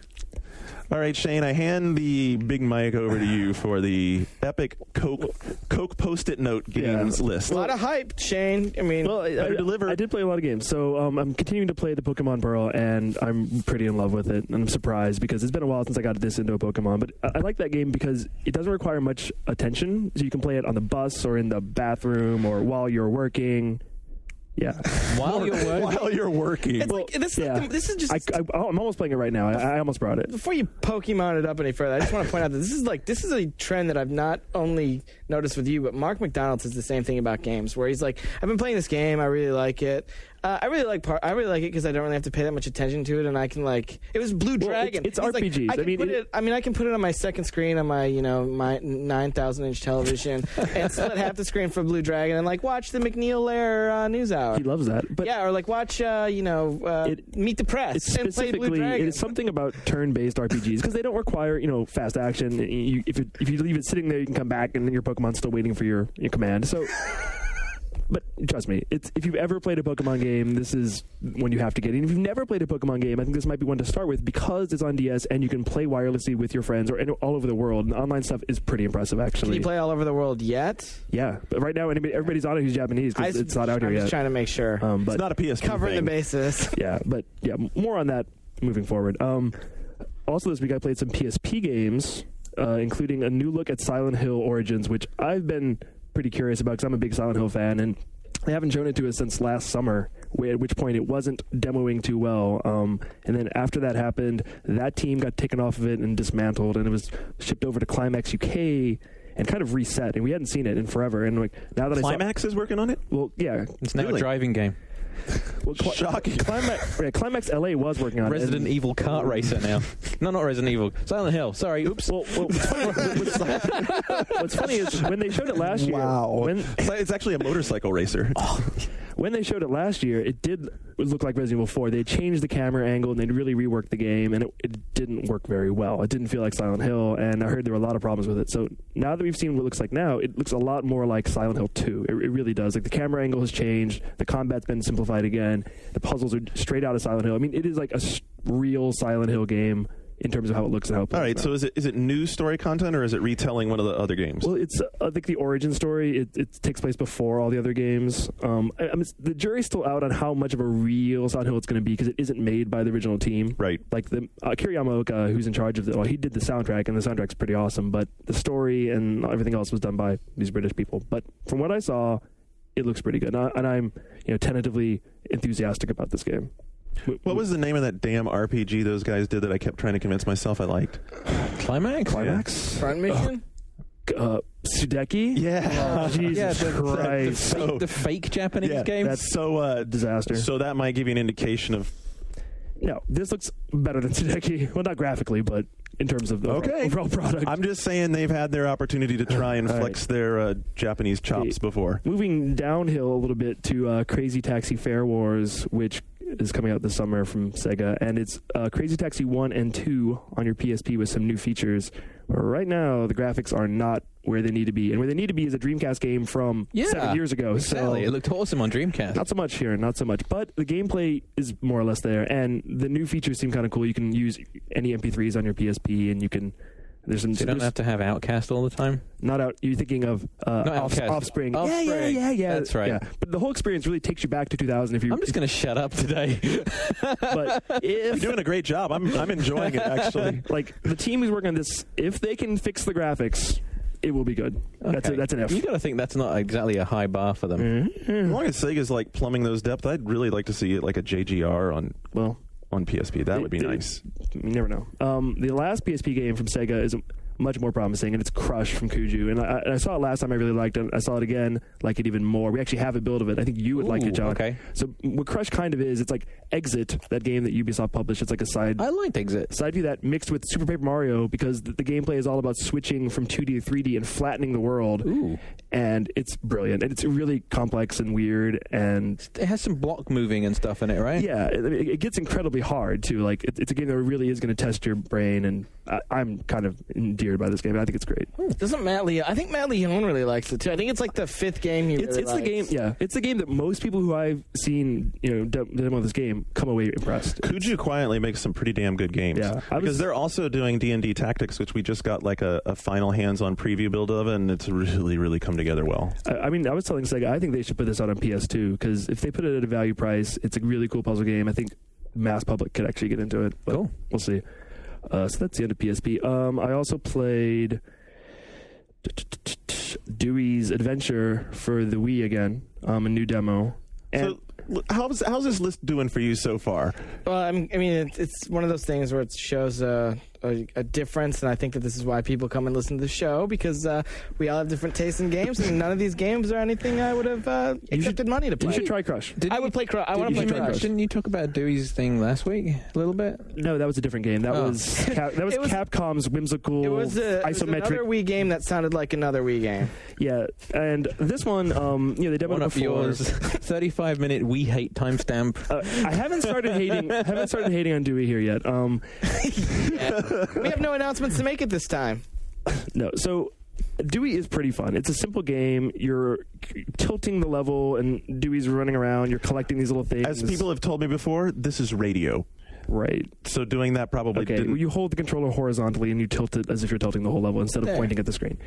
All right, Shane, I hand the big mic over to you for the epic Coke Post-it note games list. A lot of hype, Shane. I mean, Well, Better deliver. I did play a lot of games, so I'm continuing to play the Pokemon Pearl, and I'm pretty in love with it. And I'm surprised because it's been a while since I got this into a Pokemon, but I like that game because it doesn't require much attention. So you can play it on the bus or in the bathroom or while you're working. Yeah, While you're working. While you're working. it's like this. yeah. This is just. I'm almost playing it right now. I almost brought it. Before you Pokemon it up any further, I just want to point out that this is a trend that I've not only noticed with you, but Mark McDonald says the same thing about games, where he's like, "I've been playing this game, I really like it. I really like it because I don't really have to pay that much attention to it, and I can like it was Blue Dragon. it's He's like, RPGs. I can put it on my second screen on my my 9,000-inch television and split half the screen for Blue Dragon and like watch the McNeil Lair News Hour. He loves that. But Yeah, or like watch Meet the Press it's and play Blue specifically Dragon. it's something about turn-based RPGs because they don't require fast action. If you leave it sitting there, you can come back and then your Pokemon's still waiting for your command. So, but trust me, if you've ever played a Pokemon game, this is one you have to get. And if you've never played a Pokemon game, I think this might be one to start with because it's on DS and you can play wirelessly with your friends or all over the world. And the online stuff is pretty impressive, actually. Can you play all over the world yet? Yeah, but right now everybody's on it who's Japanese because it's not out here I'm yet. just trying to make sure. But it's not a PSP Covering thing. the bases. yeah, more on that moving forward. Also this week I played some PSP games, including a new look at Silent Hill Origins, which I've been pretty curious about because I'm a big Silent Hill fan, and they haven't shown it to us since last summer, at which point it wasn't demoing too well. And then after that happened, that team got taken off of it and dismantled, and it was shipped over to Climax UK and kind of reset, and we hadn't seen it in forever. And like now that Climax is working on it? well, yeah. It's now Really? a driving game. Well, Shocking. Climax LA was working on it. Resident and- Evil kart racer now. No, not Resident Evil. Silent Hill. Sorry. Oops. Well, what's funny is when they showed it last year. When It's actually a motorcycle racer. when they showed it last year, it did look like Resident Evil 4. They changed the camera angle and they really reworked the game, and it didn't work very well. It didn't feel like Silent Hill, and I heard there were a lot of problems with it. So now that we've seen what it looks like now, it looks a lot more like Silent Hill 2. It really does. Like the camera angle has changed, the combat's been simplified again, the puzzles are straight out of Silent Hill. I mean, it is like a real Silent Hill game in terms of how it looks and how it plays. All right, now. so is it new story content or is it retelling one of the other games? Well, it's I think the origin story. It takes place before all the other games. I mean, the jury's still out on how much of a real Silent Hill it's going to be because it isn't made by the original team. Right. Like the Akira Yamaoka, who's in charge of he did the soundtrack, and the soundtrack's pretty awesome. But the story and everything else was done by these British people. But from what I saw, it looks pretty good, and I'm tentatively enthusiastic about this game. What was the name of that damn RPG those guys did that I kept trying to convince myself I liked? Climax? Front mission? Sudeki? Yeah. Jesus Christ. The fake Japanese Yeah, game? that's So disaster. So that might give you an indication of. No, this looks better than Sudeki. Well, not graphically, but in terms of the overall product. I'm just saying they've had their opportunity to try and All right. flex their Japanese chops before. Moving downhill a little bit to Crazy Taxi Fair Wars, which is coming out this summer from Sega, and it's Crazy Taxi 1 and 2 on your PSP with some new features. Right now, the graphics are not where they need to be, and where they need to be is a Dreamcast game from 7 years ago. Exactly. So It looked awesome on Dreamcast. not so much here, not so much. But the gameplay is more or less there, and the new features seem kind of cool. You can use any MP3s on your PSP, and you can. There's some. So you don't have to have Outcast all the time? Not out. You're thinking of Outcast. Offspring. Offspring. Yeah. That's right. Yeah. But the whole experience really takes you back to 2000. If you, I'm just going to shut up today. but You're if doing a great job. I'm enjoying it actually. like the team who's working on this, if they can fix the graphics, it will be good. Okay. That's an F. You got to think that's not exactly a high bar for them. As long as Sega's like plumbing those depths, I'd really like to see it like a JGR on. Well, on PSP. That would be nice. You never know. The last PSP game from Sega is much more promising, and it's Crush from Kuju. And I saw it last time. I really liked it. I saw it again, like it even more. We actually have a build of it. I think you would like it, John. Okay. So what Crush kind of is, it's like Exit, that game that Ubisoft published. It's like a side liked Exit. side view that mixed with Super Paper Mario, because the gameplay is all about switching from 2D to 3D and flattening the world. Ooh. And it's brilliant. And it's really complex and weird. And It has some block moving and stuff in it, right? yeah, it gets incredibly hard too. Like it's a game that really is going to test your brain, and I'm kind of endeared by this game. I think it's great. Doesn't Matt Leone? I think Matt Leone really likes it too. I think it's like the 5th game he really It's the game. Yeah, it's the game that most people who I've seen, demo this game come away impressed. Kuju quietly makes some pretty damn good games. Yeah, because they're also doing D&D Tactics, which we just got like a final hands-on preview build of, and it's really, really come together well. I mean, I was telling Sega, I think they should put this out on PS2, because if they put it at a value price, it's a really cool puzzle game. I think mass public could actually get into it. But Cool. We'll see. So that's the end of PSP. I also played Dewey's Adventure for the Wii again, a new demo. And So how's this list doing for you so far? Well, I mean, it's one of those things where it shows a difference, and I think that this is why people come and listen to the show, because we all have different tastes in games, and none of these games are anything I would have accepted money to play. you should try Crush. I would play Crush. I want to you play should try Crush. Didn't you talk about Dewey's thing last week a little bit? No, that was a different game. That Oh. was Capcom's whimsical It was isometric. another Wii game that sounded like another Wii game. Yeah, and this one, they demoed One it of before. yours. 35-minute we hate timestamp. I haven't started hating on Dewey here yet. We have no announcements to make it this time. No, so Dewey is pretty fun. It's a simple game. You're tilting the level, and Dewey's running around. You're collecting these little things. As people have told me before, this is radio. Right. So doing that probably Okay. didn't. You hold the controller horizontally, and you tilt it as if you're tilting the whole level instead of There. pointing at the screen.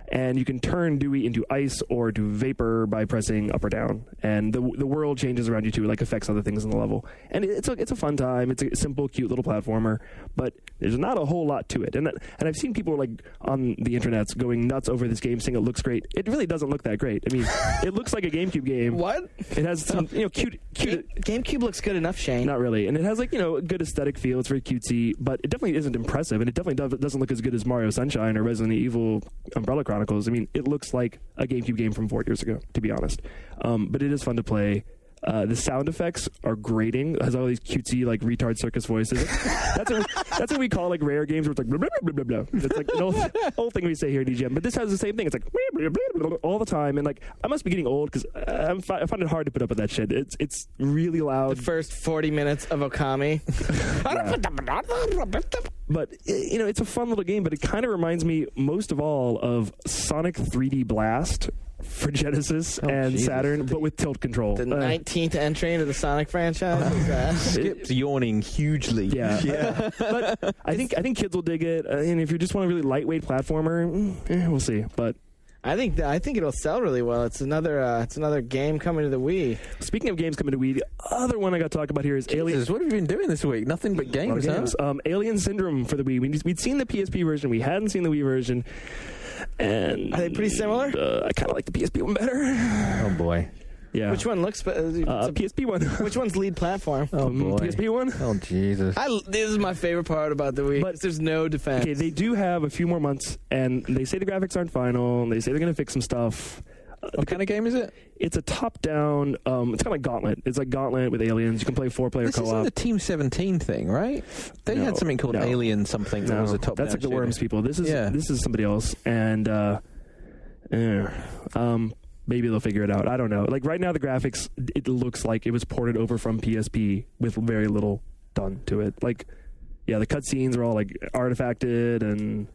And you can turn Dewey into ice or to vapor by pressing up or down. And the world changes around you too, like affects other things in the level. And it's a fun time. It's a simple, cute little platformer, but there's not a whole lot to it. And I've seen people like on the internets going nuts over this game, saying it looks great. It really doesn't look that great. I mean, it looks like a GameCube game. What? It has some cute. GameCube looks good enough, Shane. Not really, and it has like a good aesthetic feel. It's very cutesy, but it definitely isn't impressive, and it definitely doesn't look as good as Mario Sunshine or Resident Evil Umbrella Chronicles. I mean, it looks like a GameCube game from 4 years ago, to be honest. But it is fun to play. The sound effects are grating. It has all these cutesy like retard circus voices. That's what we call like rare games where it's like blah, blah, blah, blah, blah. It's like the whole thing we say here at EGM. But this has the same thing. It's like blah, blah, blah, blah, all the time, and like I must be getting old because I find it hard to put up with that shit. It's really loud. The first 40 minutes of Okami. But it's a fun little game. But it kind of reminds me most of all of Sonic 3D Blast for Genesis and Jesus. Saturn, but with tilt control. The 19th entry into the Sonic franchise. Skip's yawning hugely. Yeah. But I think kids will dig it. And if you just want a really lightweight platformer, we'll see. But I think it'll sell really well. It's another game coming to the Wii. speaking of games coming to Wii, the other one I got to talk about here is Alien. Jesus, what have you been doing this week? Nothing but games, huh? Alien Syndrome for the Wii. We'd seen the PSP version. We hadn't seen the Wii version. And Are they pretty similar? I kind of like the PSP one better. Oh boy. Yeah. Which one looks? PSP one. Which one's lead platform? Oh boy. PSP one. Oh Jesus. This is my favorite part about the Wii. But- But there's no defense. Okay, they do have a few more months, and they say the graphics aren't final, and they say they're going to fix some stuff. What kind of game is it? It's a top-down. It's kind of like Gauntlet. It's like Gauntlet with aliens. You can play 4-player This isn't co-op. the Team 17 thing, right? They No, had something called no. Alien something that No, was a top. that's like the Worms people. This is Yeah. this is somebody else, and maybe they'll figure it out. I don't know. Like right now, the graphics, it looks like it was ported over from PSP with very little done to it. Like, yeah, the cutscenes are all like artifacted and.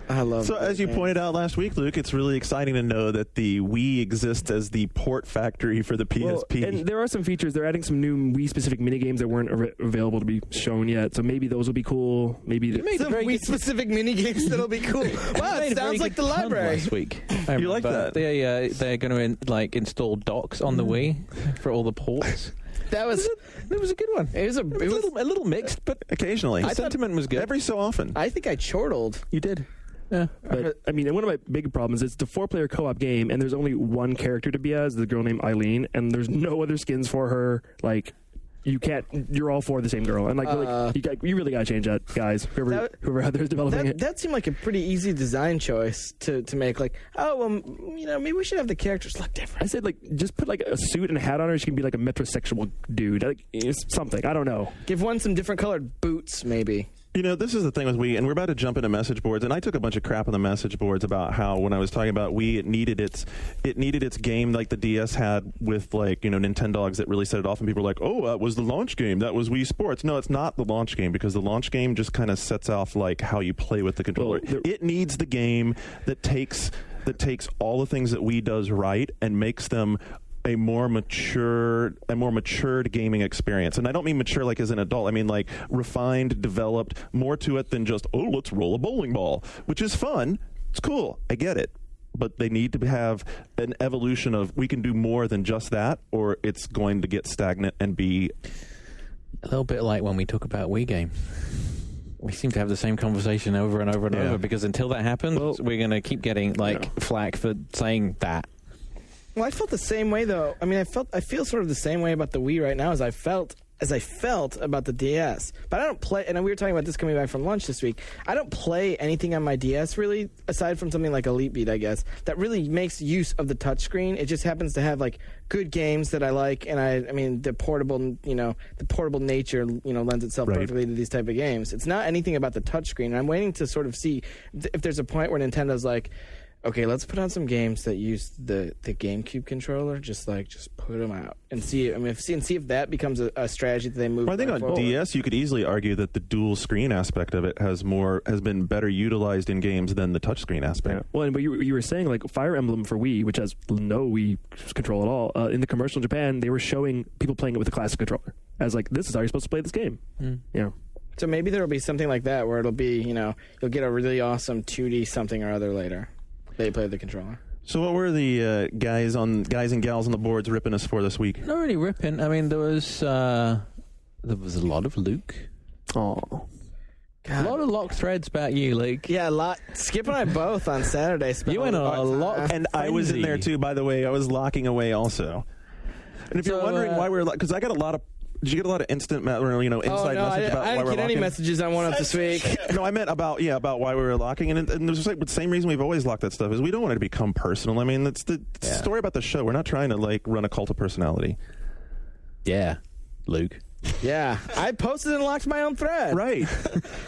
I love. So, as you pointed out last week, Luke, it's really exciting to know that the Wii exists as the port factory for the PSP. Well, and there are some features. They're adding some new Wii-specific minigames that weren't available to be shown yet. So maybe those will be cool. Maybe You made a Some very Wii good- specific mini games that'll be cool. Wow, made it a very sounds like the good pun library. last week. You like that? They're going to install docks on the Wii for all the ports. That was. It was a good one. It was A little mixed, but Occasionally. the sentiment was good. Every so often. I think I chortled. You did. Yeah. But I mean, one of my big problems is it's a 4-player co-op game, and there's only one character to be as, the girl named Eileen, and there's no other skins for her. Like, you can't. You're all for the same girl, and you really gotta change that, guys. Whoever out there is developing it. That seemed like a pretty easy design choice to make. Like, maybe we should have the characters look different. I said, just put a suit and a hat on her. She can be like a metrosexual dude. It's something. I don't know. Give one some different colored boots, maybe. This is the thing with Wii, and we're about to jump into message boards, and I took a bunch of crap on the message boards about how when I was talking about Wii, it needed its game like the DS had with Nintendogs that really set it off, and people were like, oh, that was the launch game, that was Wii Sports. No, it's not the launch game, because the launch game just kind of sets off how you play with the controller. It needs the game that takes all the things that Wii does right and makes them a more matured gaming experience. And I don't mean mature as an adult. I mean refined, developed, more to it than just, let's roll a bowling ball, which is fun. It's cool. I get it. But they need to have an evolution of, we can do more than just that, or it's going to get stagnant and be a little bit like when we talk about Wii games. We seem to have the same conversation over and over and over, because until that happens, we're going to keep getting flack for saying that. Well, I felt the same way though. I mean, I feel sort of the same way about the Wii right now as I felt about the DS. But I don't play, and we were talking about this coming back from lunch this week. I don't play anything on my DS really, aside from something like Elite Beat, I guess, that really makes use of the touchscreen. It just happens to have good games that I like, and I mean the portable nature lends itself perfectly to these type of games. It's not anything about the touchscreen. And I'm waiting to sort of see if there's a point where Nintendo's like, okay, let's put on some games that use the GameCube controller. Just put them out and see. I mean, see if that becomes a strategy that they move. Well, I think on forward. DS, you could easily argue that the dual screen aspect of it has been better utilized in games than the touchscreen aspect. Yeah. Well, but you were saying Fire Emblem for Wii, which has no Wii control at all. In the commercial in Japan, they were showing people playing it with the classic controller as this is how you're supposed to play this game. Yeah. So maybe there will be something like that where it'll be you'll get a really awesome 2D something or other later. They play the controller. So what were the guys and gals on the boards ripping us for this week? Not really ripping. I mean, there was a lot of Luke. Oh, God. A lot of lock threads about you, Luke. Yeah, a lot. Skip and I both on Saturday. You went on a lot, and I was in there too. By the way, I was locking away also. And if you're wondering why we're because I got a lot of. Did you get a lot of instant, inside message about why we're locking? I didn't get any messages on One Up this week. No, I meant about why we were locking, and there's the same reason we've always locked that stuff is we don't want it to become personal. I mean, it's the story about the show. We're not trying to run a cult of personality. Yeah, Luke. Yeah, I posted and locked my own thread. Right.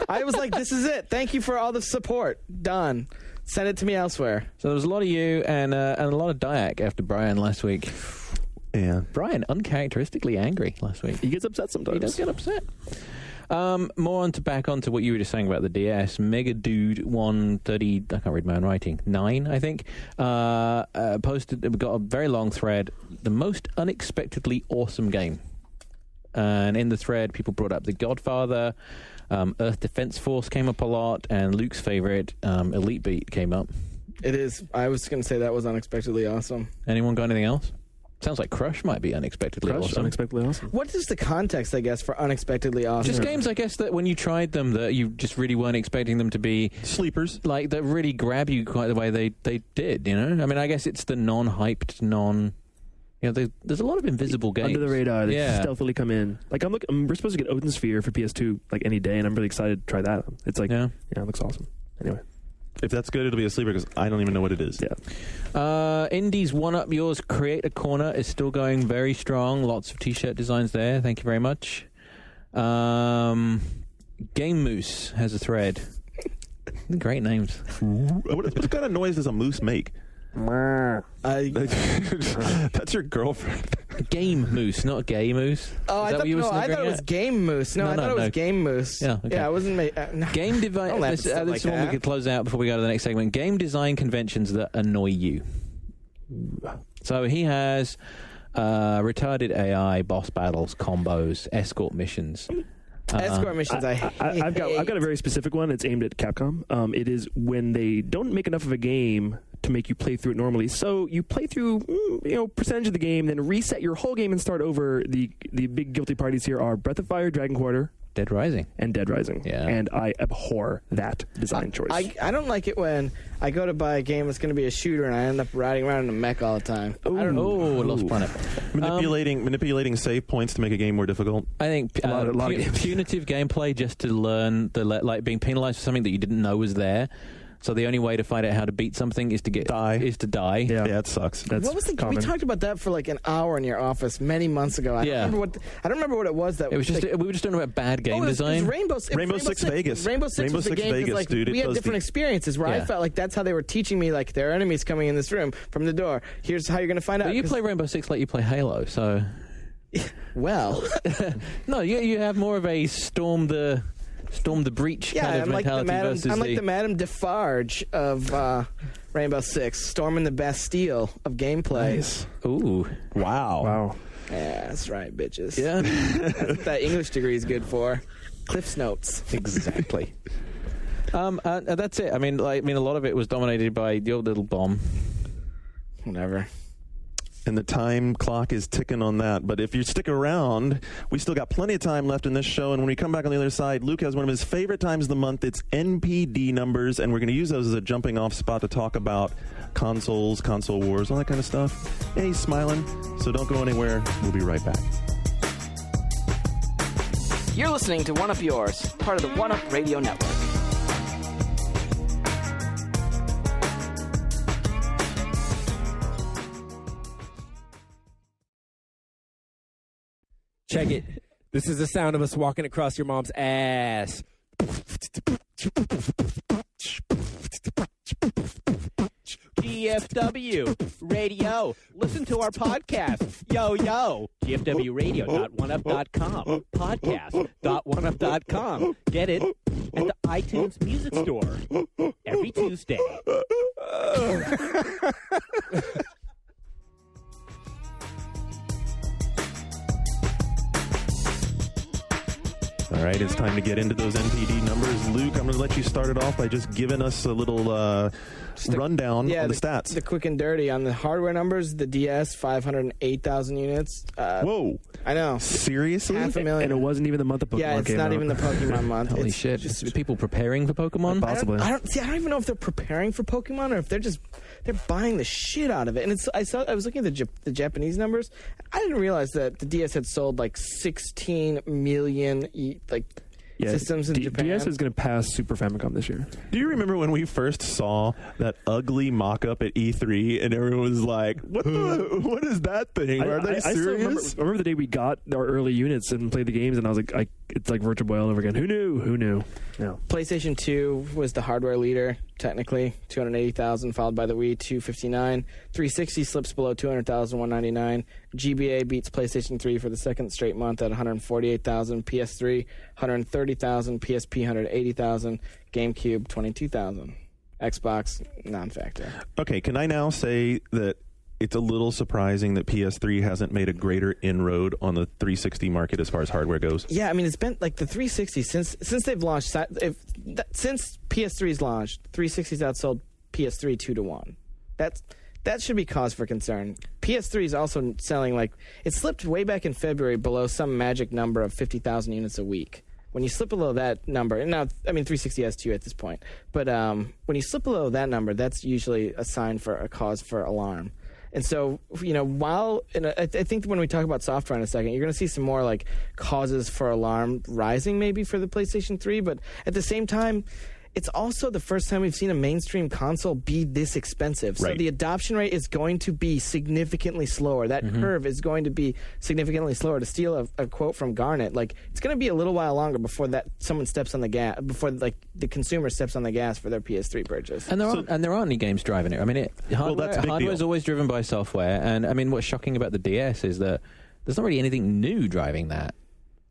I was like, this is it. Thank you for all the support. Done. Send it to me elsewhere. So there was a lot of you and a lot of Diak after Brian last week. Yeah. Brian, uncharacteristically angry last week. He gets upset sometimes. He does get upset. Back onto what you were just saying about the DS. Mega Dude 130, I can't read my own writing, 9, I think, posted, got a very long thread, the most unexpectedly awesome game. And in the thread, people brought up The Godfather, Earth Defense Force came up a lot, and Luke's favorite, Elite Beat, came up. It is. I was going to say that was unexpectedly awesome. Anyone got anything else? Sounds like Crush might be unexpectedly awesome. Unexpectedly awesome. What is the context, I guess, for unexpectedly awesome? Just games, I guess, that when you tried them, that you just really weren't expecting them to be sleepers. That really grab you quite the way they did, I mean, I guess it's the non-hyped, there's a lot of invisible games. Under the radar, they stealthily come in. We're supposed to get Odin Sphere for PS2 any day, and I'm really excited to try that. It's it looks awesome. Anyway. If that's good, it'll be a sleeper because I don't even know what it is. Yeah. Indies One Up Yours Creator Corner is still going very strong. Lots of T-shirt designs there. Thank you very much. Game Moose has a thread. Great names. What kind of noise does a moose make? That's your girlfriend. Game Moose, not Gay Moose. Oh, I thought it was Game Moose. I thought it was Game Moose. Yeah, okay. I wasn't. Game design. This is one we could close out before we go to the next segment. Game design conventions that annoy you. So he has retarded AI, boss battles, combos, escort missions. Escort missions, I've got a very specific one. It's aimed at Capcom. It is when they don't make enough of a game to make you play through it normally. So you play through, percentage of the game, then reset your whole game and start over. The big guilty parties here are Breath of Fire, Dragon Quarter, Dead Rising. and Dead Rising. Yeah. And I abhor that design choice. I don't like it when I go to buy a game that's going to be a shooter and I end up riding around in a mech all the time. I don't know. Oh, Lost Planet. Manipulating save points to make a game more difficult. I think A lot of games. punitive gameplay just to learn like being penalized for something that you didn't know was there. So the only way to find out how to beat something is to die. Yeah. Yeah, it sucks. That's What was the? common. We talked about that for like an hour in your office many months ago. I don't remember what it was. That It was just like, we were just talking about bad game it was design. Rainbow Six Vegas. Rainbow Six Rainbow was the Six game 'cause, Vegas, like, dude. we It had does different the- experiences where I Yeah. felt like that's how they were teaching me. Like there are enemies coming in this room from the door. Here's how you're going to find out. But you 'cause- play Rainbow Six like you play Halo, so well. no, you have more of a storm the breach Yeah, kind of I'm like mentality versus the Madame Defarge of Rainbow Six, storming the Bastille of gameplay. Ooh, Wow. Yeah, that's right, bitches. yeah, That's what that English degree is good for. Cliff's Notes. exactly. That's it. I mean, a lot of it was dominated by the old little bomb. Whatever. And the time clock is ticking on that. But if you stick around, we still got plenty of time left in this show. And when we come back on the other side, Luke has one of his favorite times of the month. It's NPD numbers. And we're going to use those as a jumping off spot to talk about consoles, console wars, all that kind of stuff. And he's smiling. So don't go anywhere. We'll be right back. You're listening to One Up Yours, part of the One Up Radio Network. Check it. This is the sound of us walking across your mom's ass. GFW Radio. Listen to our podcast. Yo, yo. GFWradio.oneup.com. Podcast.oneup.com. Get it at the iTunes Music Store every Tuesday. All right, it's time to get into those NPD numbers. Luke, I'm going to let you start it off by just giving us a little rundown on the stats. The quick and dirty on the hardware numbers. The DS 508,000 units. Whoa. I know. Seriously? 500,000. And it wasn't even the month of Pokemon Yeah, it's came not out. even the Pokemon month. Holy It's shit! just- People preparing for Pokemon. Possibly. I don't even know if they're preparing for Pokemon or if they're buying the shit out of it. And I was looking at the Japanese numbers. I didn't realize that the DS had sold like 16 million systems in Japan. DS is going to pass Super Famicom this year. Do you remember when we first saw that ugly mock-up at E3 and everyone was like, what is that thing? Are they I still serious? remember the day we got our early units and played the games, and I was like, it's like Virtual Boy all over again. Who knew? Yeah. PlayStation 2 was the hardware leader, technically, 280,000, followed by the Wii, 259. 360 slips below 200,000, 199. GBA beats PlayStation 3 for the second straight month at 148,000. PS3, 130,000. PSP, 180,000. GameCube, 22,000. Xbox, non-factor. Okay, can I now say that it's a little surprising that PS3 hasn't made a greater inroad on the 360 market as far as hardware goes? Yeah, I mean, it's been like the 360 since they've launched. Since PS3's launched, 360's outsold PS3 2-1. That should be cause for concern. PS3 is also selling it slipped way back in February below some magic number of 50,000 units a week. When you slip below that number, and now, I mean, 360 has 2 at this point, but when you slip below that number, that's usually a sign for a cause for alarm. And so, I think when we talk about software in a second, you're going to see some more causes for alarm rising maybe for the PlayStation 3, but at the same time, it's also the first time we've seen a mainstream console be this expensive. So Right. the adoption rate is going to be significantly slower. That curve is going to be significantly slower. To steal a quote from Garnet, it's going to be a little while longer before someone steps on the gas, before the consumer steps on the gas for their PS3 purchase. And there aren't any games driving it. I mean, that's a big hardware is deal. always driven by software. And I mean, what's shocking about the DS is that there's not really anything new driving that.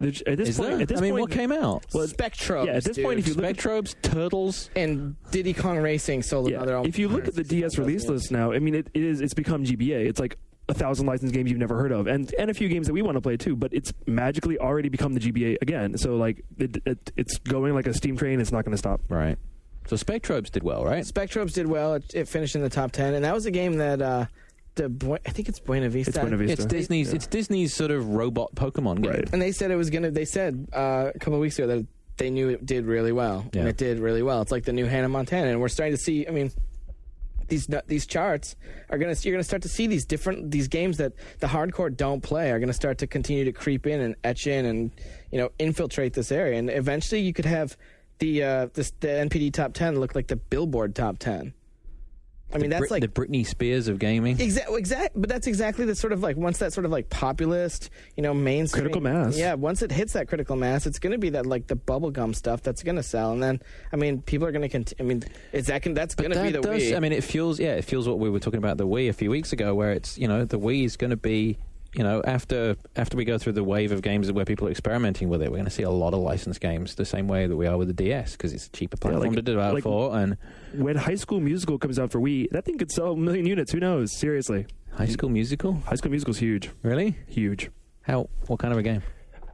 At this Is point, there? at this I mean, point, what came out? Spectrobes, yeah, at this point, if you look at Spectrobes, Turtles. and Diddy Kong Racing sold another. if you look at the DS release list now, I mean, it's become GBA. It's like 1,000 licensed games you've never heard of, and a few games that we want to play too. But it's magically already become the GBA again. So it's going like a steam train. It's not going to stop. Right. So Spectrobes did well, right? Spectrobes did well. It finished in the top 10, and that was a game that I think it's Buena Vista. It's Buena Vista. It's Disney's. It's Disney's sort of robot Pokemon game. Right. And they said it was gonna. They said a couple of weeks ago that they knew it did really well, Yeah. and it did really well. It's like the new Hannah Montana, and we're starting to see. I mean, these charts are gonna. You're gonna start to see these games that the hardcore don't play are gonna start to continue to creep in and etch in and infiltrate this area, and eventually you could have the NPD top 10 look like the Billboard top 10. I mean, that's like the Britney Spears of gaming. Exactly, but that's exactly the sort of like once that sort of like populist, mainstream Critical mass. Yeah, once it hits that critical mass, it's going to be that like the bubblegum stuff that's going to sell, and then I mean, people are going to that's going to be the Wii. I mean, it fuels what we were talking about the Wii a few weeks ago, where it's the Wii is going to be. After we go through the wave of games where people are experimenting with it, we're going to see a lot of licensed games the same way that we are with the DS because it's a cheaper platform to develop for. And when High School Musical comes out for Wii, that thing could sell 1 million units. Who knows? Seriously. High School Musical? High School Musical's huge. Really? Huge. What kind of a game?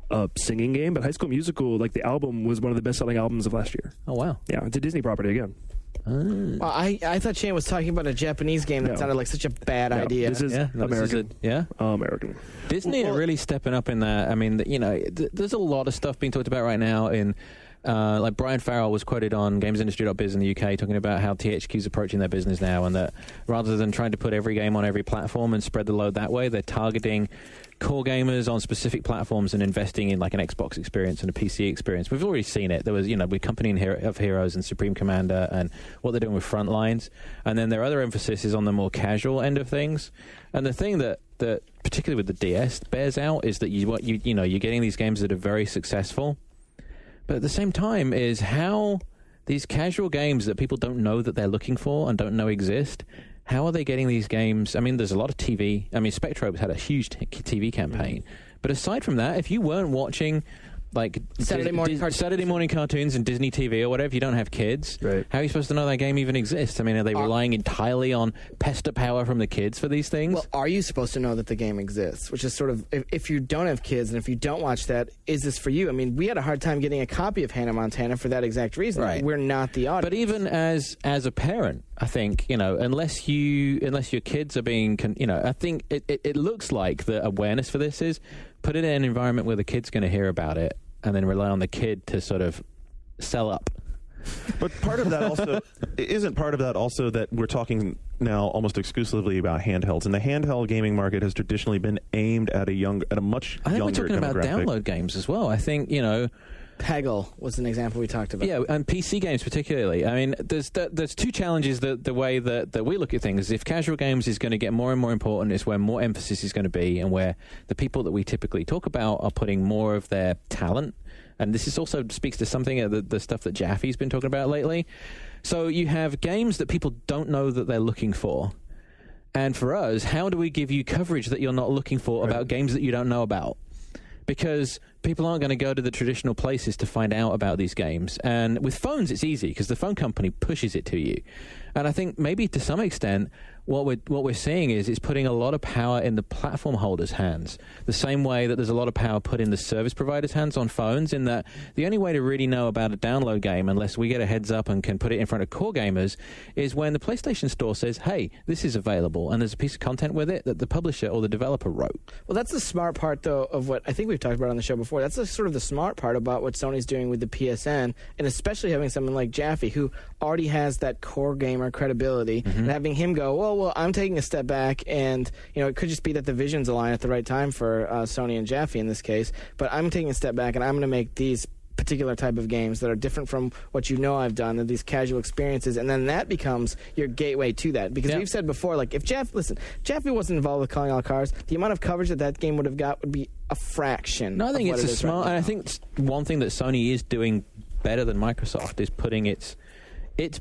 A singing game, but High School Musical, like the album, was one of the best-selling albums of last year. Oh, wow. Yeah, it's a Disney property again. Well, I thought Shane was talking about a Japanese game that No. sounded like such a bad idea. This is American. American. Disney are really stepping up in that. I mean, there's a lot of stuff being talked about right now in like Brian Farrell was quoted on GamesIndustry.biz in the UK talking about how THQ's approaching their business now, and that rather than trying to put every game on every platform and spread the load that way, they're targeting core gamers on specific platforms and investing in like an Xbox experience and a PC experience. We've already seen it. There was, with Company of Heroes and Supreme Commander and what they're doing with Frontlines. And then their other emphasis is on the more casual end of things. And the thing that particularly with the DS bears out is that you're getting these games that are very successful. But at the same time is how these casual games that people don't know that they're looking for and don't know exist, how are they getting these games? I mean, there's a lot of TV. I mean, Spectrobe's had a huge TV campaign. But aside from that, if you weren't watching like Saturday morning cartoons and Disney TV or whatever, if you don't have kids, right, how are you supposed to know that game even exists? I mean, are they relying entirely on pester power from the kids for these things? Well, are you supposed to know that the game exists? Which is sort of, if you don't have kids and if you don't watch that, is this for you? I mean, we had a hard time getting a copy of Hannah Montana for that exact reason. Right. We're not the audience. But even as a parent, I think, unless your kids are being, I think it looks like the awareness for this is put it in an environment where the kid's going to hear about it and then rely on the kid to sort of sell up. But part of that also isn't part of that also that we're talking now almost exclusively about handhelds, and the handheld gaming market has traditionally been aimed at a much I think younger we're talking about demographic. download games as well. I think Peggle was an example we talked about. Yeah, and PC games particularly. I mean, there's two challenges the way that we look at things. If casual games is going to get more and more important, it's where more emphasis is going to be, and where the people that we typically talk about are putting more of their talent. And this is also speaks to something the stuff that Jaffe's been talking about lately. So you have games that people don't know that they're looking for. And for us, how do we give you coverage that you're not looking for about games that you don't know about? Because people aren't going to go to the traditional places to find out about these games. And with phones, it's easy because the phone company pushes it to you. And I think maybe to some extent, what we're seeing is it's putting a lot of power in the platform holders' hands. The same way that there's a lot of power put in the service providers' hands on phones, in that the only way to really know about a download game, unless we get a heads up and can put it in front of core gamers, is when the PlayStation Store says, hey, this is available, and there's a piece of content with it that the publisher or the developer wrote. Well, that's the smart part, though, of what I think we've talked about on the show before. That's sort of the smart part about what Sony's doing with the PSN, and especially having someone like Jaffe, who already has that core gamer credibility, and having him go, well, I'm taking a step back, and it could just be that the visions align at the right time for Sony and Jaffe in this case, but I'm taking a step back, and I'm going to make these particular type of games that are different from what I've done, and these casual experiences, and then that becomes your gateway to that. Because we've said before, like, if Jaffe wasn't involved with Calling All Cars, the amount of coverage that game would have got would be a fraction. No, I think of what it's it is smart, right and I now. think one thing that Sony is doing better than Microsoft is putting its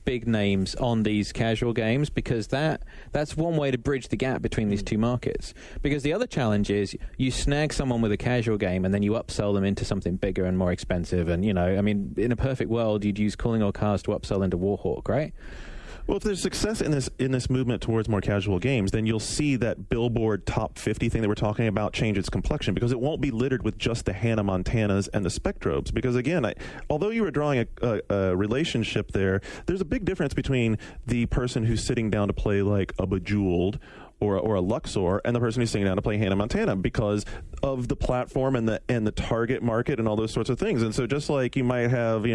big names on these casual games, because that's one way to bridge the gap between these two markets. Because the other challenge is you snag someone with a casual game and then you upsell them into something bigger and more expensive. And I mean, in a perfect world, you'd use Calling All Cars to upsell into Warhawk, right? Well, if there's success in this movement towards more casual games, then you'll see that Billboard Top 50 thing that we're talking about change its complexion, because it won't be littered with just the Hannah Montanas and the Spectrobes. Because again, although you were drawing a relationship there's a big difference between the person who's sitting down to play like a Bejeweled or a Luxor and the person who's sitting down to play Hannah Montana because of the platform and the target market and all those sorts of things. And so just like you might have,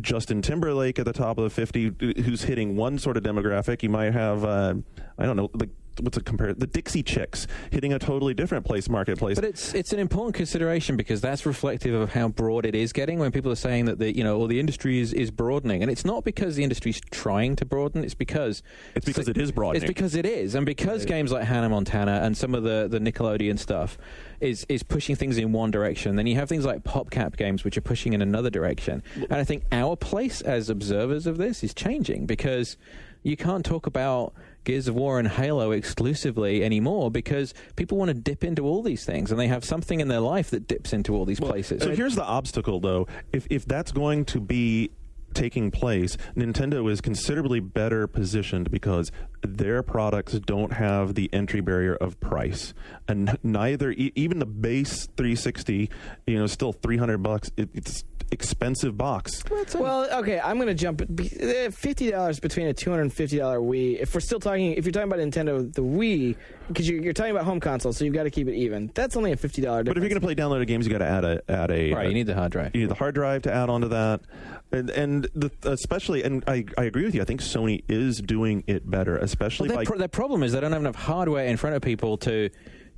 Justin Timberlake at the top of the 50 who's hitting one sort of demographic, you might have, I don't know, like, what's it compared? The Dixie Chicks hitting a totally different marketplace. But it's an important consideration because that's reflective of how broad it is getting. When people are saying that the industry is broadening, and it's not because the industry's trying to broaden. It's because it is broadening. It's because it is, and because games like Hannah Montana and some of the Nickelodeon stuff is pushing things in one direction. Then you have things like PopCap games which are pushing in another direction. And I think our place as observers of this is changing because you can't talk about Gears of War and Halo exclusively anymore because people want to dip into all these things and they have something in their life that dips into all these places. So here's the obstacle, though. If that's going to be taking place, Nintendo is considerably better positioned because their products don't have the entry barrier of price, and neither even the base 360, still $300. It's expensive box. Well, okay, I'm going to jump $50 between a $250 Wii. If you're talking about Nintendo, the Wii, because you're talking about home console, so you've got to keep it even. That's only a $50 difference. But if you're going to play downloaded games, you got to add a right. You need the hard drive. You need the hard drive to add onto that, and especially, and I agree with you. I think Sony is doing it better, especially their problem is they don't have enough hardware in front of people to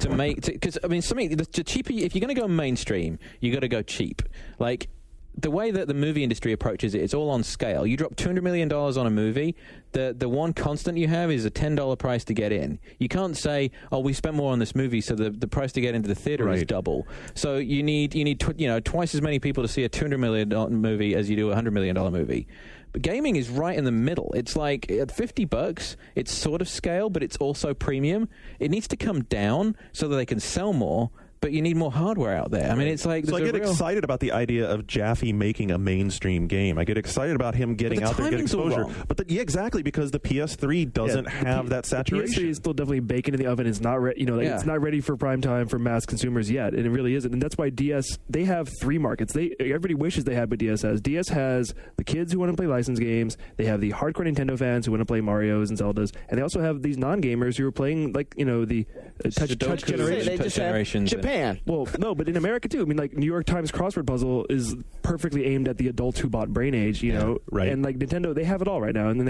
make, because something the cheaper, if you're going to go mainstream, you got to go cheap. Like the way that the movie industry approaches it, it's all on scale. You drop $200 million on a movie, the one constant you have is a $10 price to get in. You can't say, oh, we spent more on this movie, so the price to get into the theater is double. So you need twice as many people to see a $200 million movie as you do a $100 million movie. But gaming is right in the middle. It's like at $50, it's sort of scale, but it's also premium. It needs to come down so that they can sell more, but you need more hardware out there. I mean, it's like... So I get excited about the idea of Jaffe making a mainstream game. I get excited about him getting out there and getting exposure. But exactly, because the PS3 doesn't have that saturation. The PS3 is still definitely baking in the oven. It's not it's not ready for prime time for mass consumers yet, and it really isn't. And that's why DS, they have three markets. Everybody wishes they had what DS has. DS has the kids who want to play licensed games. They have the hardcore Nintendo fans who want to play Marios and Zeldas. And they also have these non-gamers who are playing, the touch generation. They just generations. Japan. Well, no, but in America too. I mean, like New York Times crossword puzzle is perfectly aimed at the adults who bought Brain Age, right? And like Nintendo, they have it all right now, and then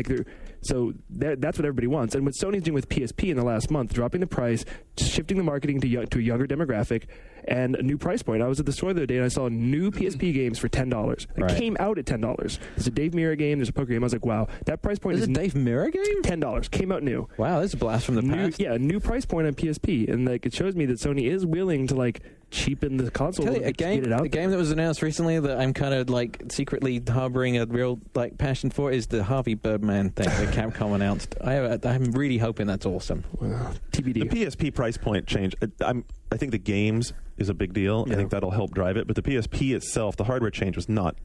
that's what everybody wants. And what Sony's doing with PSP in the last month, dropping the price, shifting the marketing to a younger demographic, and a new price point. I was at the store the other day and I saw new PSP games for $10. It came out at $10. There's a Dave Mirra game. There's a poker game. I was like, wow, that price point is a Dave Mirra game. $10 came out new. Wow, that's a blast from the past. New price point on PSP, and like it shows me that Sony is willing to cheapen the console. A game that was announced recently that I'm kind of secretly harboring a real passion for is the Harvey Birdman thing that Capcom announced. I'm really hoping that's awesome. TBD. The PSP price point change. I think the games is a big deal. Yeah. I think that'll help drive it. But the PSP itself, the hardware change was not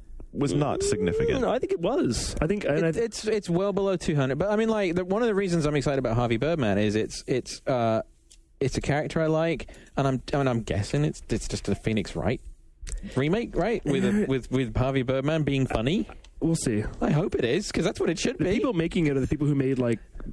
significant. No, I think it was. I think it's well below 200. But I mean, one of the reasons I'm excited about Harvey Birdman is it's a character I like, and I'm guessing it's just a Phoenix Wright remake, right? With Harvey Birdman being funny. We'll see. I hope it is, because that's what it should be. The people making it are the people who made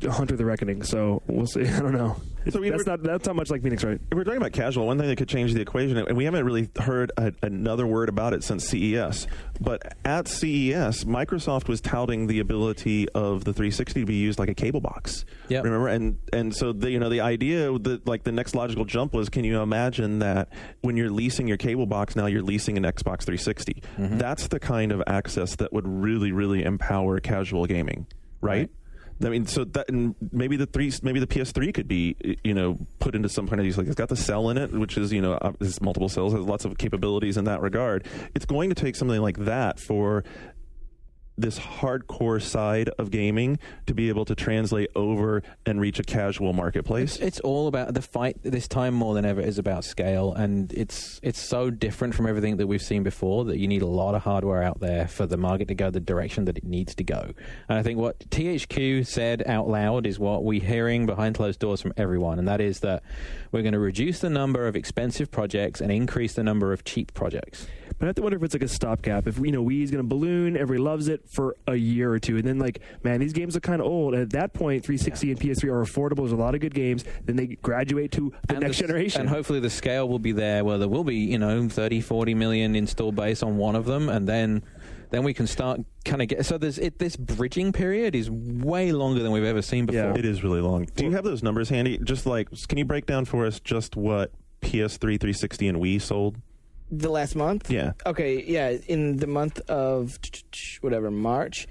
Hunter the Reckoning, so we'll see. I don't know. So that's not much like Phoenix Wright. If we're talking about casual, one thing that could change the equation, and we haven't really heard another word about it since CES, but at CES, Microsoft was touting the ability of the 360 to be used like a cable box. Yeah. Remember? And so the idea that the next logical jump was, can you imagine that when you're leasing your cable box, now you're leasing an Xbox 360? Mm-hmm. That's the kind of access that would really, really empower casual gaming, right? I mean, so that, and maybe the PS3 could be, put into some kind of use. It's got the cell in it, which is, it's multiple cells, has lots of capabilities in that regard. It's going to take something like that for this hardcore side of gaming to be able to translate over and reach a casual marketplace. It's all about the fight this time more than ever is about scale, and it's so different from everything that we've seen before that you need a lot of hardware out there for the market to go the direction that it needs to go. And I think what THQ said out loud is what we're hearing behind closed doors from everyone, and that is that we're going to reduce the number of expensive projects and increase the number of cheap projects. But I have to wonder if it's like a stopgap. If Wii's going to balloon, everybody loves it, it for a year or two, and then like, man, these games are kind of old. And at that point, 360 and PS3 are affordable. There's a lot of good games. Then they graduate to the next generation, and hopefully the scale will be there where there will be 30, 40 million install base on one of them, and then we can start kind of get. So this bridging period is way longer than we've ever seen before. Yeah. It is really long. Do you have those numbers handy? Just like, can you break down for us just what PS3, 360, and Wii sold? The last month? Yeah. Okay, yeah. In the month of March,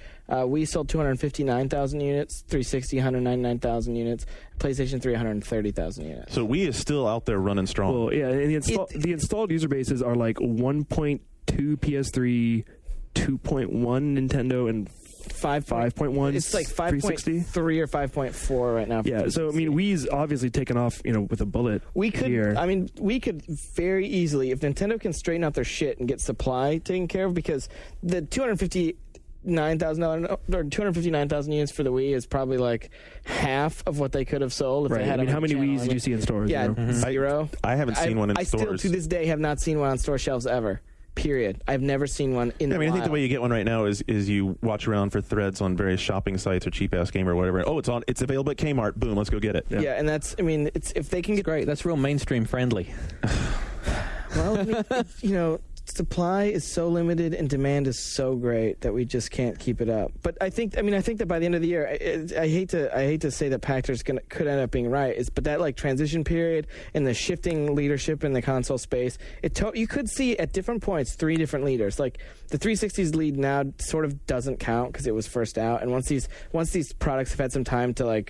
we sold 259,000 units, 360, 199,000 units, PlayStation 3, 130,000 units. So Wii is still out there running strong. Well, yeah, and the installed user bases are like 1.2 PS3, 2.1 Nintendo, and 5.1. It's like 5.3 or 5.4 right now. Yeah, so I mean, Wii's obviously taken off, with a bullet. We could very easily, if Nintendo can straighten out their shit and get supply taken care of, because the $259,000 or 259,000 units for the Wii is probably like half of what they could have sold if right. they had. I mean, how many Wiis did you see in stores? Yeah, zero. I haven't seen one in stores. I still to this day have not seen one on store shelves ever. Period. I've never seen one in. I think the way you get one right now is you watch around for threads on various shopping sites or Cheap Ass Game or whatever. Oh, it's available at Kmart. Boom, let's go get it. Yeah, and that's. I mean, it's if they can get great. That's real mainstream friendly. Well, I mean, supply is so limited and demand is so great that we just can't keep it up. But I think that by the end of the year, I hate to say that Pactor's could end up being right, but that like transition period and the shifting leadership in the console space, you could see at different points 3 different leaders. Like the 360's lead now sort of doesn't count because it was first out, and once these products have had some time to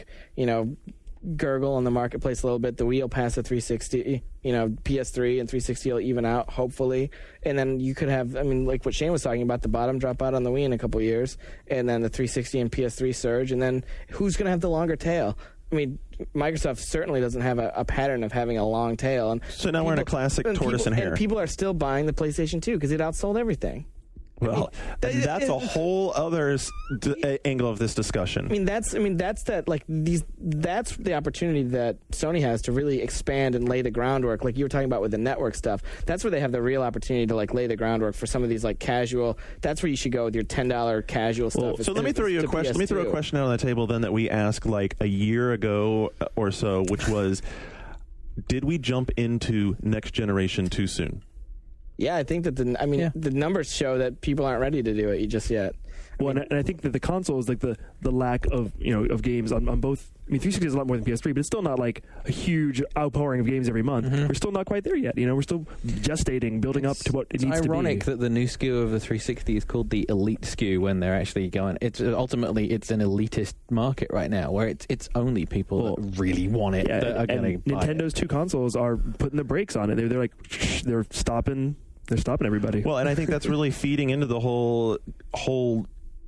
gurgle on the marketplace a little bit, the Wii will pass the 360, PS3 and 360 will even out, hopefully. And then you could have, like what Shane was talking about, the bottom drop out on the Wii in a couple years, and then the 360 and PS3 surge, and then who's going to have the longer tail? I mean, Microsoft certainly doesn't have a pattern of having a long tail. And so now we're in a classic tortoise and hare. And people are still buying the PlayStation 2 because it outsold everything. Well, that's a whole other angle of this discussion. That's the opportunity that Sony has to really expand and lay the groundwork, like you were talking about with the network stuff. That's where they have the real opportunity to lay the groundwork for some of these casual. That's where you should go with your $10 casual stuff. So let me throw you a question. Let me throw a question out on the table then that we asked like a year ago or so, which was, did we jump into next generation too soon? Yeah, I think that the numbers show that people aren't ready to do it just yet. Well, and I think that the consoles, like the lack of of games on both. 360 is a lot more than PS3, but it's still not like a huge outpouring of games every month. Mm-hmm. We're still not quite there yet. We're still gestating, building up to what it needs to be. It's ironic that the new SKU of the 360 is called the Elite SKU when they're actually going. It's ultimately an elitist market right now where it's only people that really want it that are going to buy Nintendo's 2 consoles are putting the brakes on it. They're like they're stopping everybody. Well, and I think that's really feeding into the whole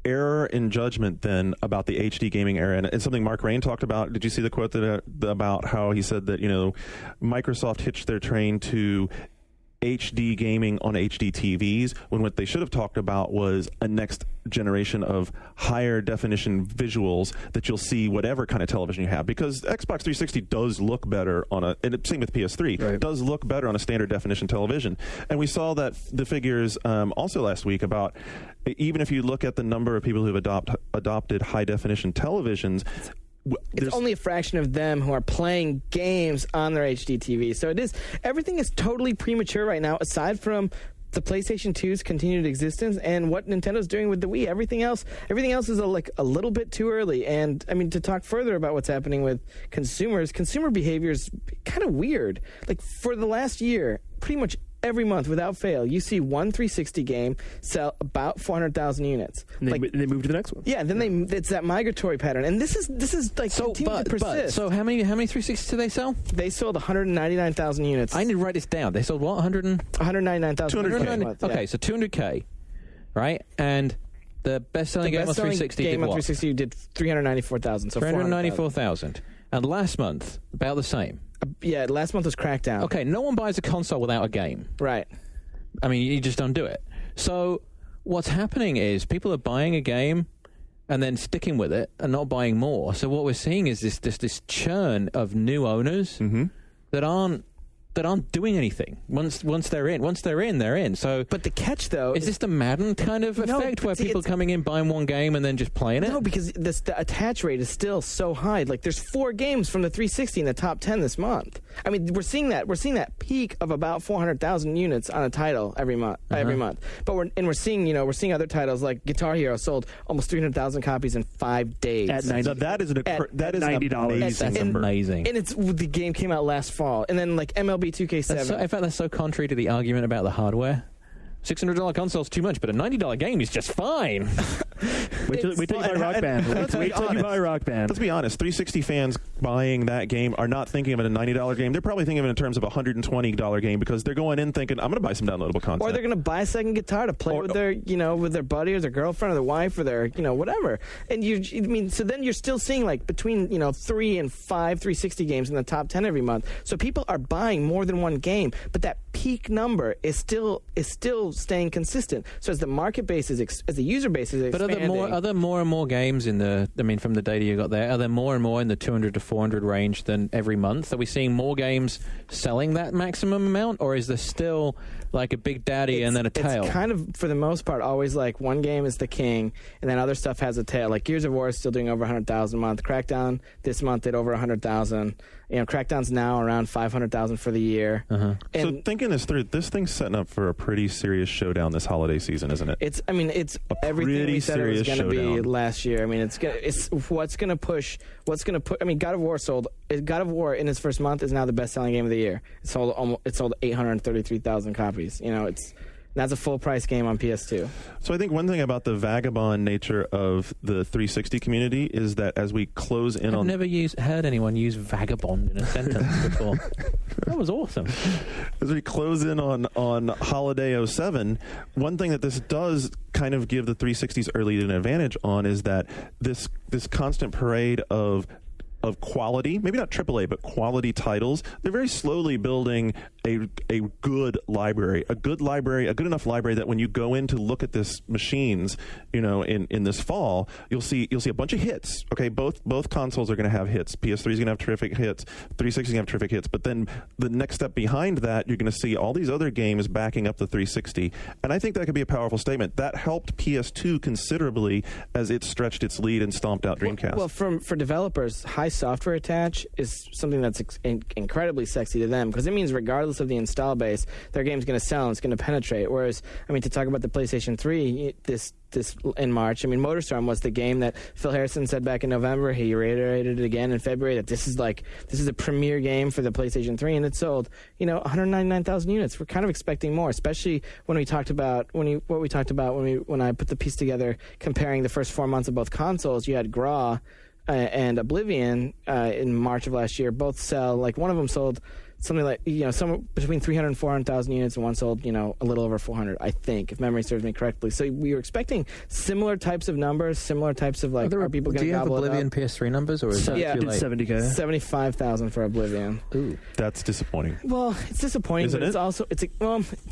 error in judgment then about the HD gaming era, and it's something Mark Rain talked about. Did you see the quote about how he said that Microsoft hitched their train to HD gaming on HD TVs when what they should have talked about was a next generation of higher definition visuals that you'll see whatever kind of television you have, because Xbox 360 does look better and same with PS3, right, does look better on a standard definition television. And we saw that the figures also last week about even if you look at the number of people who've adopted high definition televisions, it's only a fraction of them who are playing games on their HD TV. So everything is totally premature right now, aside from the PlayStation 2's continued existence and what Nintendo's doing with the Wii. Everything else is a little bit too early. And to talk further about what's happening with consumer behavior is kind of weird. Like for the last year, pretty much every month, without fail, you see one 360 game sell about 400,000 units. And they move to the next one. Yeah, then it's that migratory pattern, and this is like continuing to persist. So how many 360s do they sell? They sold 199,000 units. I need to write this down. They sold what? 199,000. 200K. Okay, so 200K, right? And the best-selling game on 360 did what? 360 did 394,000. So 394,000. And last month, about the same. Yeah, last month was Crackdown. Okay, no one buys a console without a game. Right. You just don't do it. So what's happening is people are buying a game and then sticking with it and not buying more. So what we're seeing is this churn of new owners that aren't that aren't doing anything once they're in, they're in. So, but the catch though is this the Madden kind of effect where people coming in buying one game and then just playing it? No, because the attach rate is still so high. Like there's 4 games from the 360 in the top 10 this month. I mean, we're seeing that peak of about 400,000 units on a title every month. But we're seeing other titles like Guitar Hero sold almost 300,000 copies in 5 days. At $90. Now, that is an $90. amazing That's number. amazing. And the game came out last fall, and then like MLB 2K7. In fact, that's so contrary to the argument about the hardware. $600 console's too much, but a $90 game is just fine. Wait till you buy Rock Band. Wait till you buy Rock Band. Let's be honest. 360 fans buying that game are not thinking of it as a $90 game. They're probably thinking of it in terms of a $120 game because they're going in thinking, I'm going to buy some downloadable content. Or they're going to buy a second guitar to play with their buddy or their girlfriend or their wife or their whatever. And so then you're still seeing like between 3 and 5 360 games in the top 10 every month. So people are buying more than one game, but that peak number is still staying consistent. So as the market base as the user base is expanding. But are there more and more games from the data you got there, are there more and more in the 200 to 400 range than every month? Are we seeing more games selling that maximum amount, or is there still like a big daddy and then a tail? It's kind of, for the most part, always like one game is the king, and then other stuff has a tail. Like Gears of War is still doing over 100,000 a month. Crackdown this month did over 100,000. Crackdown's now around 500,000 for the year. Uh-huh. So thinking this through, this thing's setting up for a pretty serious showdown this holiday season, isn't it? It's everything we said it was going to be last year. I mean, it's what's going to push. I mean, God of War in its first month is now the best-selling game of the year. It sold 833,000 copies. That's a full-price game on PS2. So I think one thing about the vagabond nature of the 360 community is that as we close in I've never heard anyone use vagabond in a sentence before. That was awesome. As we close in on Holiday 07, one thing that this does kind of give the 360's early an advantage on is that this constant parade of quality, maybe not AAA, but quality titles, they're very slowly building a good library, a good enough library that when you go in to look at this machines, in this fall, you'll see a bunch of hits. Okay, both consoles are going to have hits. PS3 is going to have terrific hits. 360 is going to have terrific hits. But then the next step behind that, you're going to see all these other games backing up the 360, and I think that could be a powerful statement. That helped PS2 considerably as it stretched its lead and stomped out Dreamcast. Well, for developers, high software attach is something that's incredibly sexy to them because it means regardless of the install base, their game's going to sell and it's going to penetrate. Whereas, to talk about the PlayStation 3 this in March, MotorStorm was the game that Phil Harrison said back in November. He reiterated it again in February that this is a premier game for the PlayStation 3, and it sold 199,000 units. We're kind of expecting more, especially when I put the piece together comparing the first 4 months of both consoles. You had Graw and Oblivion in March of last year both sell, like one of them sold something like somewhere between 300 and 400,000 units, and one sold a little over 400, I think, if memory serves me correctly. So we were expecting similar types of numbers, similar types of are people going to gobble it up? Do you have Oblivion PS3 numbers, or is that too late? 70K, 75,000 for Oblivion. Ooh, that's disappointing. Well, it's disappointing, Isn't but it's it? also it's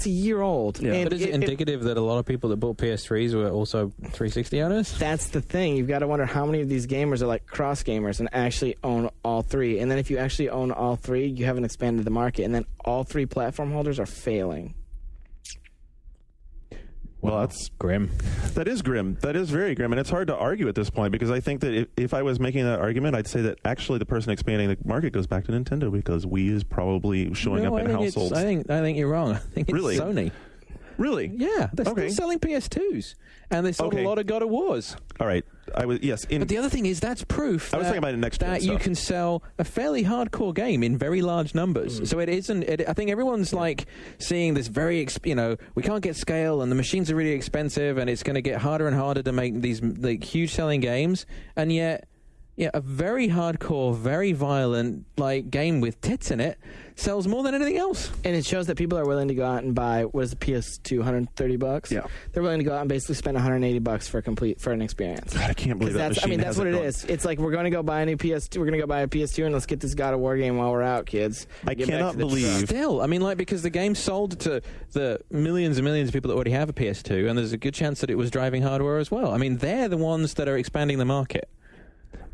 a year old. Yeah. but is it indicative that a lot of people that bought PS3s were also 360 owners? That's the thing. You've got to wonder how many of these gamers are like cross gamers and actually own all three. And then if you actually own all three, you haven't expanded the market. And then all three platform holders are failing. Well, that's grim. That is grim. That is very grim, and it's hard to argue at this point because I think that if I was making that argument, I'd say that actually the person expanding the market goes back to Nintendo because Wii is probably showing up in households. I think you're wrong. I think it's Really? Sony. Really? Yeah, they're still selling PS2s, and they sold a lot of God of Wars. All right. But the other thing is that's proof I was thinking about next gen that you stuff. can sell a fairly hardcore game in very large numbers. So it isn't. I think everyone's like seeing this very, we can't get scale, and the machines are really expensive, and it's going to get harder and harder to make these huge selling games, and yet. Yeah, a very hardcore, very violent game with tits in it sells more than anything else. And it shows that people are willing to go out and buy, what is the PS2, $130? Yeah. They're willing to go out and basically spend $180 for an experience. God, I can't believe that machine that's what it is. It's like we're going to go buy a new PS2. We're going to go buy a PS2 and let's get this God of War game while we're out, kids. I cannot believe. Still, because the game sold to the millions and millions of people that already have a PS2, and there's a good chance that it was driving hardware as well. They're the ones that are expanding the market.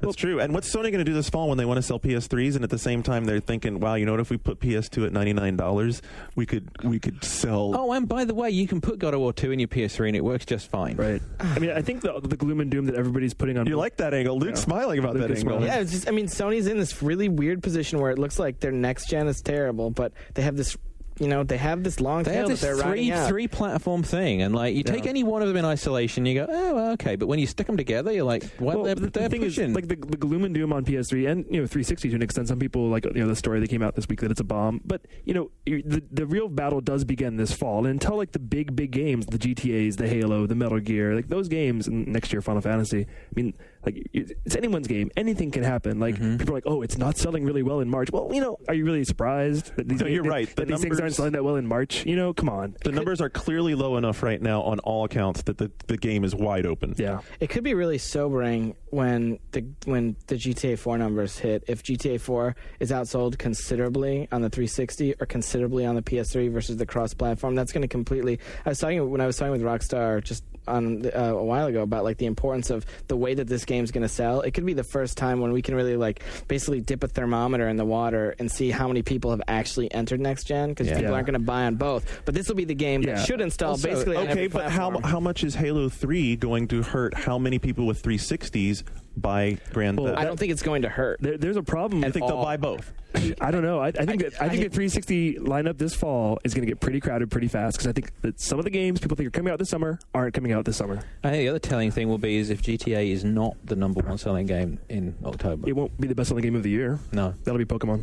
That's true. And what's Sony going to do this fall when they want to sell PS3s, and at the same time they're thinking, wow, you know what? If we put PS2 at $99, we could sell. Oh, and by the way, you can put God of War 2 in your PS3 and it works just fine. Right. I mean, I think the gloom and doom that everybody's putting on. You like that angle? Luke's smiling about that angle. Yeah, it's just, I mean, Sony's in this really weird position where it looks like their next gen is terrible, but they have this. They have this long They tail have this that they're riding out. three platform thing, and like you take any one of them in isolation, you go, oh, well, okay. But when you stick them together, you're like, well, they're thing pushing. is, like the gloom and doom on PS3 and 360 to an extent. Some people like the story that came out this week that it's a bomb, but the real battle does begin this fall. And until like the big games, the GTAs, the Halo, the Metal Gear, like those games, and next year Final Fantasy. I mean, like it's anyone's game. Anything can happen. Like people are like, oh, it's not selling really well in March. Well, are you really surprised that these? No, you're right. That these things aren't selling that well in March. Come on. The numbers are clearly low enough right now on all accounts that the game is wide open. Yeah. It could be really sobering when the GTA 4 numbers hit. If GTA 4 is outsold considerably on the 360 or considerably on the PS3 versus the cross-platform, that's going to completely. When I was talking with Rockstar just on a while ago about like the importance of the way that this game's going to sell. It could be the first time when we can really like basically dip a thermometer in the water and see how many people have actually entered next gen, because people aren't going to buy on both. But this will be the game that should install also, basically on every but platform. how much is Halo 3 going to hurt how many people with 360s buy Grand Theft? I don't think it's going to hurt. There's a problem. I think they'll buy both. I don't know. I think the 360 lineup this fall is going to get pretty crowded pretty fast, because I think that some of the games people think are coming out this summer aren't coming out this summer. I think the other telling thing will be is if GTA is not the number one selling game in October. It won't be the best selling game of the year. No, that'll be Pokemon.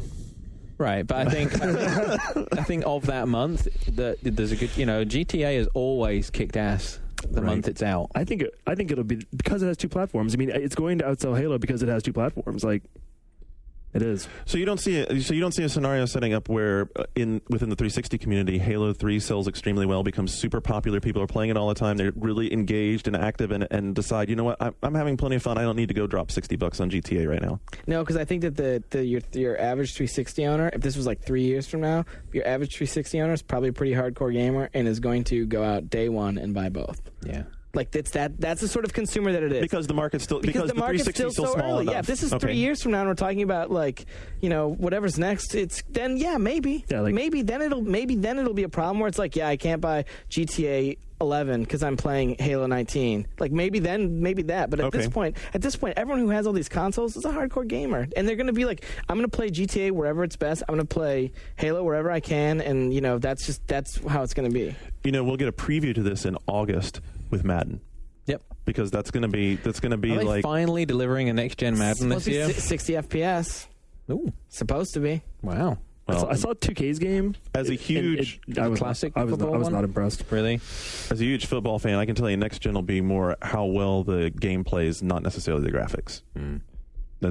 Right, but I think of that month that there's a good. GTA has always kicked ass the month it's out. I think it'll be because it has two platforms. I mean, it's going to outsell Halo because it has two platforms. Like. It is. So you don't see a scenario setting up where within the 360 community, Halo 3 sells extremely well, becomes super popular. People are playing it all the time. They're really engaged and active, and decide, you know what, I'm having plenty of fun. I don't need to go drop $60 on GTA right now. No, because I think that your average 360 owner, if this was like 3 years from now, your average 360 owner is probably a pretty hardcore gamer and is going to go out day one and buy both. Yeah. Like that's the sort of consumer that it is. Because the market's still because the market's 360 is still so small early. enough. Yeah, if this is 3 years from now and we're talking about like, whatever's next, maybe. Yeah, like, maybe then it'll be a problem where it's like, I can't buy GTA 11 because I'm playing Halo 19. Like maybe that. But at this point, everyone who has all these consoles is a hardcore gamer, and they're going to be like, I'm going to play GTA wherever it's best. I'm going to play Halo wherever I can, and that's how it's going to be. We'll get a preview to this in August with Madden. Yep. Because that's going to be Are they like finally delivering a next gen Madden this year. 60 FPS. Ooh, supposed to be. Wow. Well, I saw 2K's game as a huge classic. I was not impressed. Really? As a huge football fan, I can tell you next gen will be more how well the game plays, not necessarily the graphics.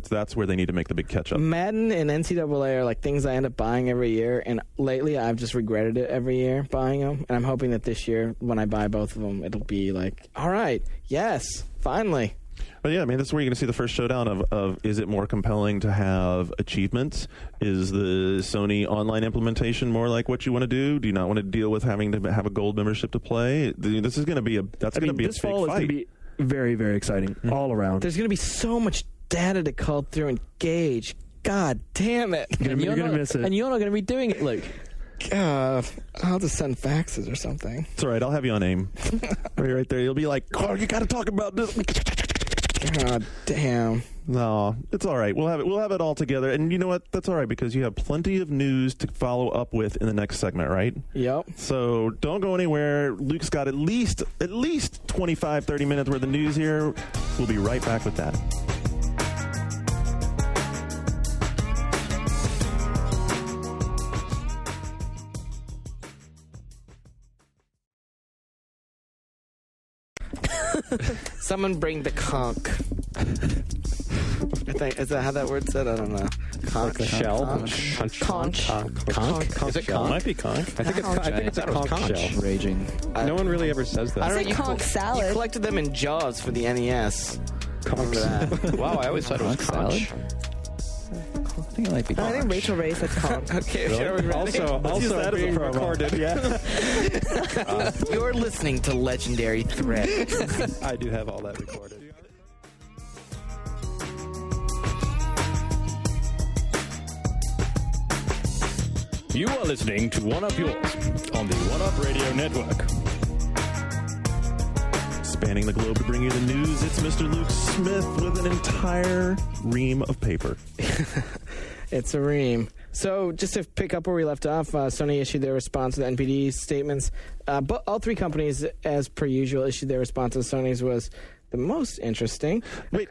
That's where they need to make the big catch up. Madden and NCAA are like things I end up buying every year, and lately I've just regretted it every year buying them. And I'm hoping that this year, when I buy both of them, it'll be like, all right, yes, finally. But yeah, I mean, that's where you're going to see the first showdown of is it more compelling to have achievements? Is the Sony online implementation more like what you want to do? Do you not want to deal with having to have a gold membership to play? This is going to be a big fight. This fall is going to be very, very exciting all around. There's going to be so much data to cull through and gauge. God damn it. You're going to miss it. And you're not going to be doing it, Luke. God, I'll just send faxes or something. It's all right. I'll have you on AIM. right there. You'll be like, oh, you got to talk about this. God damn. No, it's all right. We'll have it all together. And you know what? That's all right, because you have plenty of news to follow up with in the next segment, right? Yep. So don't go anywhere. Luke's got at least 25, 30 minutes worth of news here. We'll be right back with that. Someone bring the conch. I think, is that how that word's said? I don't know. Conch. Shell. Conch. Conch. Is it conch? Might be conch. I think it's a conch shell. Raging. No one really ever says that. I don't It's know. a conch salad. You collected them in Jaws for the NES. Conch. Wow, I always thought it was conch. I think it might be I think Rachel Ray said conch. Okay, are we ready? Also being recorded. Yeah. You're listening to Legendary Threat. I do have all that recorded. You are listening to One Up Yours on the One Up Radio Network. Spanning the globe to bring you the news, it's Mr. Luke Smith with an entire ream of paper. It's a ream. So just to pick up where we left off, Sony issued their response to the NPD statements. But all three companies, as per usual, issued their responses. Sony's was the most interesting. Wait,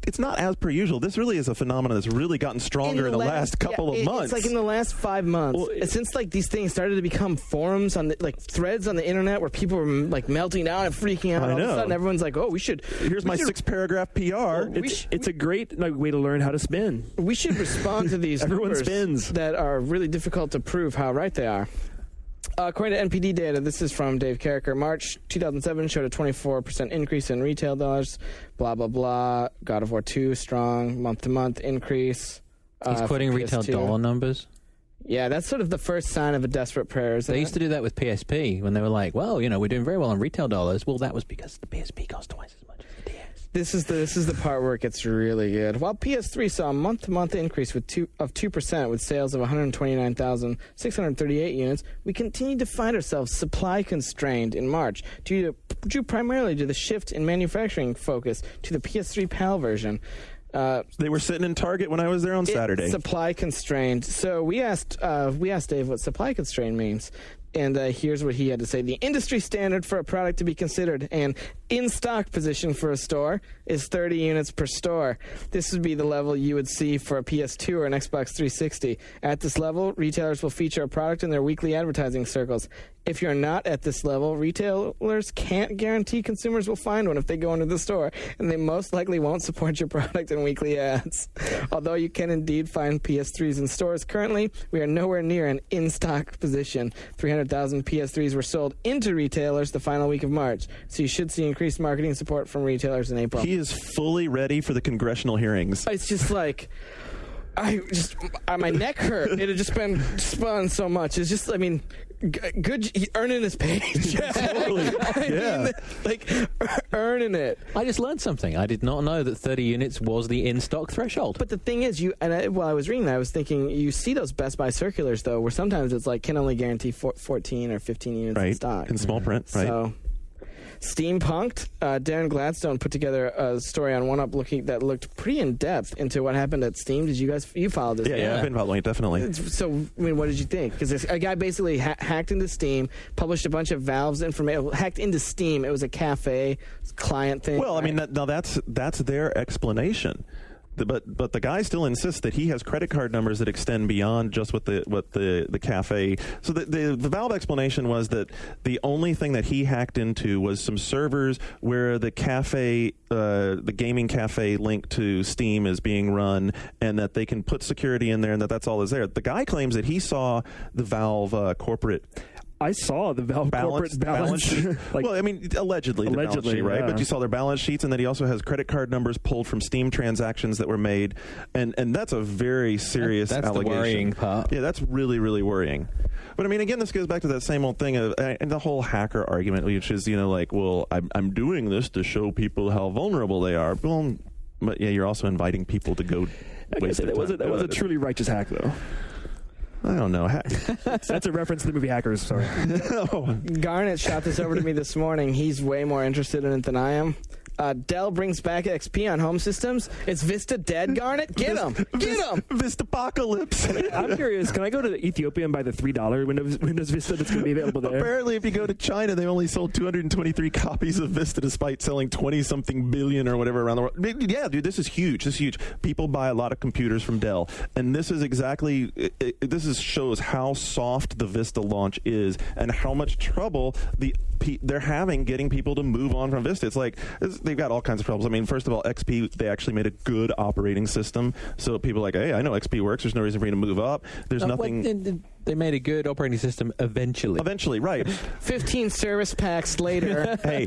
it's not as per usual. This really is a phenomenon that's really gotten stronger in the last couple of months. It's like in the last 5 months. Since like these things started to become forums on like threads on the internet where people were like melting down and freaking out. I know. All of a sudden, everyone's like, "Oh, Here's my 6-paragraph PR." It's a great way to learn how to spin. We should respond to these Everyone numbers spins. that are really difficult to prove how right they are. According to NPD data, this is from Dave Carricker, March 2007 showed a 24% increase in retail dollars, blah, blah, blah. God of War 2, strong, month-to-month increase. He's quoting for retail PS2. dollar numbers. Yeah, that's sort of the first sign of a desperate prayer, isn't They it? used to do that with PSP when they were like, well, we're doing very well on retail dollars. Well, that was because the PSP cost twice as much as the DS. This is the part where it gets really good. While PS3 saw a month-to-month increase of 2% with sales of 129,638 units, we continued to find ourselves supply constrained in March due primarily to the shift in manufacturing focus to the PS3 PAL version. They were sitting in Target when I was there on Saturday. Supply constrained. So we asked Dave what supply constrained means. And here's what he had to say. The industry standard for a product to be considered an in-stock position for a store is 30 units per store. This would be the level you would see for a PS2 or an Xbox 360. At this level, retailers will feature a product in their weekly advertising circles. If you're not at this level, retailers can't guarantee consumers will find one if they go into the store, and they most likely won't support your product in weekly ads. Although you can indeed find PS3s in stores currently, we are nowhere near an in-stock position. 300,000 PS3s were sold into retailers the final week of March, so you should see increased marketing support from retailers in April. He is fully ready for the congressional hearings. It's just like... my neck hurt. It had just been spun so much. It's just, good earning his paycheck. Earning it. I just learned something. I did not know that 30 units was the in-stock threshold. But the thing is, while I was reading that, I was thinking, you see those Best Buy circulars, though, where sometimes it's like, can only guarantee 14 or 15 units in stock. In small print, right. So, Steampunked, Darren Gladstone put together a story on OneUp that looked pretty in depth into what happened at Steam. Did you followed this? Yeah, I've been following it, definitely. So, what did you think? Because a guy basically hacked into Steam, published a bunch of Valve's information, hacked into Steam. It was a cafe client thing. Well, that's their explanation. But the guy still insists that he has credit card numbers that extend beyond just what the cafe. So the Valve explanation was that the only thing that he hacked into was some servers where the cafe, the gaming cafe link to Steam is being run, and that they can put security in there, and that's all is there. The guy claims that he saw the Valve corporate. I saw the Valve corporate balance. Allegedly, the balance sheet, right? Yeah. But you saw their balance sheets, and then he also has credit card numbers pulled from Steam transactions that were made, and that's a very serious that's allegation. The worrying part. Yeah, that's really, really worrying. But again, this goes back to that same old thing of and the whole hacker argument, which is I'm doing this to show people how vulnerable they are. Well, but yeah, you're also inviting people to go waste their time. That was a truly righteous hack, though. I don't know. That's a reference to the movie Hackers. Sorry. Garnet shot this over to me this morning. He's way more interested in it than I am. Dell brings back XP on home systems. Is Vista dead, Garnet? Get him! Get him! Vistapocalypse. I'm curious. Can I go to Ethiopia and buy the $3 Windows Vista that's going to be available there? Apparently, if you go to China, they only sold 223 copies of Vista despite selling 20-something billion or whatever around the world. Yeah, dude, this is huge. This is huge. People buy a lot of computers from Dell. And this is exactly, shows how soft the Vista launch is and how much trouble they're having getting people to move on from Vista. It's like, they've got all kinds of problems. First of all, XP, they actually made a good operating system. So people are like, hey, I know XP works. There's no reason for you to move up. There's nothing... They made a good operating system eventually. Eventually, right. 15 service packs later. Hey,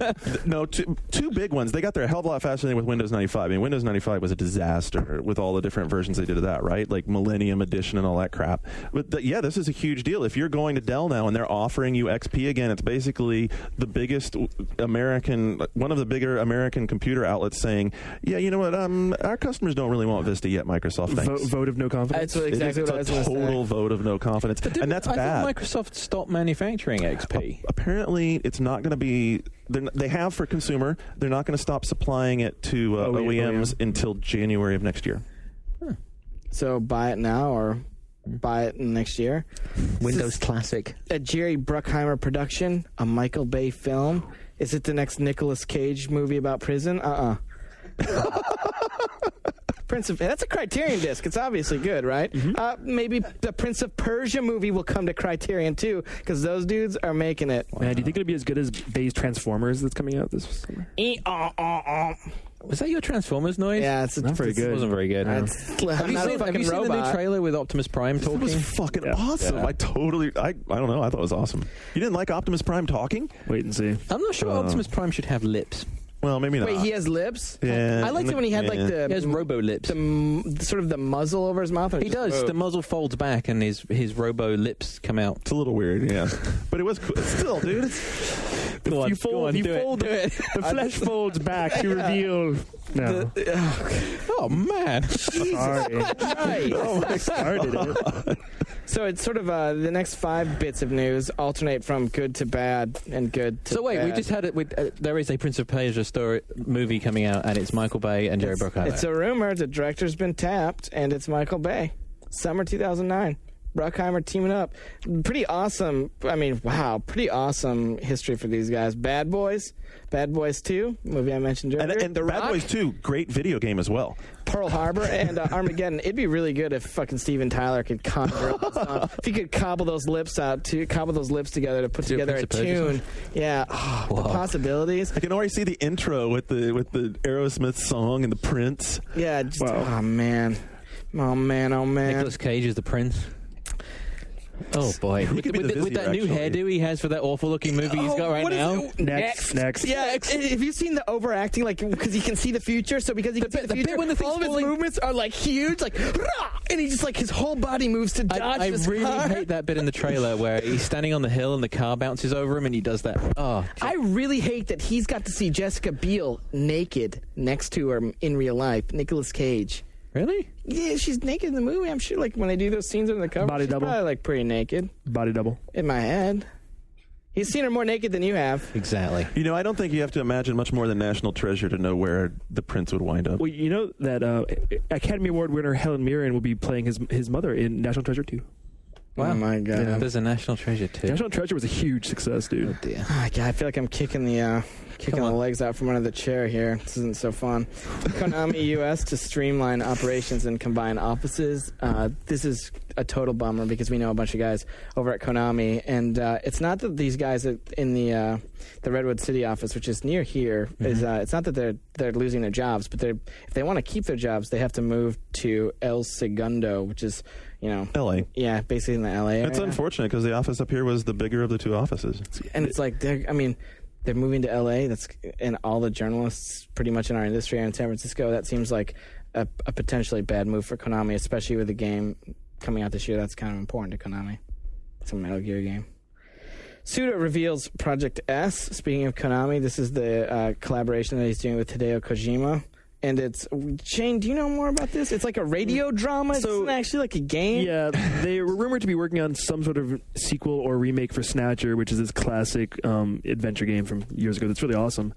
two big ones. They got there a hell of a lot faster than with Windows 95. Windows 95 was a disaster with all the different versions they did of that, right? Like Millennium Edition and all that crap. But this is a huge deal. If you're going to Dell now and they're offering you XP again, it's basically the biggest one of the bigger American computer outlets saying, yeah, you know what, our customers don't really want Vista yet, Microsoft. Thanks. Vote of no confidence. That's exactly what I was going to say. It's a total vote of no confidence. and that's I bad. thought Microsoft stopped manufacturing XP. Apparently, it's not going to be. They have for consumer. They're not going to stop supplying it to OEMs until January of next year. So buy it now or buy it next year. Windows Classic. A Jerry Bruckheimer production, a Michael Bay film. Is it the next Nicolas Cage movie about prison? Prince of that's a Criterion disc. It's obviously good, right? Maybe the Prince of Persia movie will come to Criterion too, because those dudes are making it. Man, do you think it'll be as good as Bay's Transformers that's coming out this summer? Was that your Transformers noise? Yeah, it's Not very good. It wasn't very good. Have Have you seen the new trailer with Optimus Prime It talking? was fucking awesome. Yeah. I don't know. I thought it was awesome. You didn't like Optimus Prime talking? Wait and see. I'm not sure Optimus Prime should have lips. Well, maybe not. Wait, he has lips? Yeah. I liked it when he had like He has the robo lips. sort of the muzzle over his mouth. He does. The muzzle folds back and his robo lips come out. It's a little weird, yeah. But it was cool. Still, dude. Go on, You fold the flesh folds back to reveal. No. Oh man! Sorry. Right. I started it. So it's sort of the next 5 bits of news alternate from good to bad and good to So wait, bad. we just had it with. There is a Prince of Persia story movie coming out, and it's Michael Bay and Jerry Bruckheimer. It's a rumor. The director's been tapped, and it's Michael Bay. Summer 2009. Bruckheimer teaming up. Pretty awesome. I mean, wow. Pretty awesome history for these guys. Bad Boys 2, movie I mentioned earlier. And The Bad Rock, Boys 2, great video game as well. Pearl Harbor, and Armageddon. It'd be really good if fucking Steven Tyler could conjure up a song. If he could cobble those lips together to put Do a together a Prince of Persia tune. Yeah. The possibilities. I can already see the intro with the Aerosmith song and the Prince. Yeah. Just, Wow. Oh, man. Oh, man. Nicolas Cage is the prince. Oh boy! He could be the With that Vizier, new actually. hairdo he has for that awful-looking movie he's got right what is now. it? Next. Yeah, have you seen the overacting? Like, because he can see the future, so because he can see the the future, bit when the thing's all of his falling- movements are like huge, like, rah! And he just like his whole body moves to dodge I this really car. hate that bit in the trailer where he's standing on the hill and the car bounces over him and he does that. Oh, I really hate that he's got to see Jessica Biel naked next to her in real life. Nicolas Cage. really? Yeah, she's naked in the movie. I'm sure, like when they do those scenes on the cover, Body she's double? probably like pretty naked Body double. in my head. He's seen her more naked than you have. Exactly. You know, I don't think you have to imagine much more than National Treasure to know where the Prince would wind up. Well, you know that Academy Award winner Helen Mirren will be playing his mother in National Treasure 2. Wow. Oh my god. Yeah. There's a National Treasure too. National Treasure was a huge success, dude. Oh dear. Oh, God, I feel like I'm kicking the legs out from under the chair here. This isn't so fun. Konami US to streamline operations and combine offices. This is a total bummer because we know a bunch of guys over at Konami, and it's not that these guys in the Redwood City office, which is near here, is it's not that they're losing their jobs, but if they want to keep their jobs, they have to move to El Segundo, which is L.A. Yeah, basically in the LA area. It's unfortunate because the office up here was the bigger of the two offices. And it's like they're moving to LA. And all the journalists pretty much in our industry are in San Francisco. That seems like a potentially bad move for Konami, especially with the game coming out this year. That's kind of important to Konami. It's a Metal Gear game. Suda reveals Project S. Speaking of Konami, this is the collaboration that he's doing with Hideo Kojima. And it's Shane. Do you know more about this? It's like a radio drama. It's not actually like a game. Yeah, they were rumored to be working on some sort of sequel or remake for Snatcher, which is this classic adventure game from years ago that's really awesome.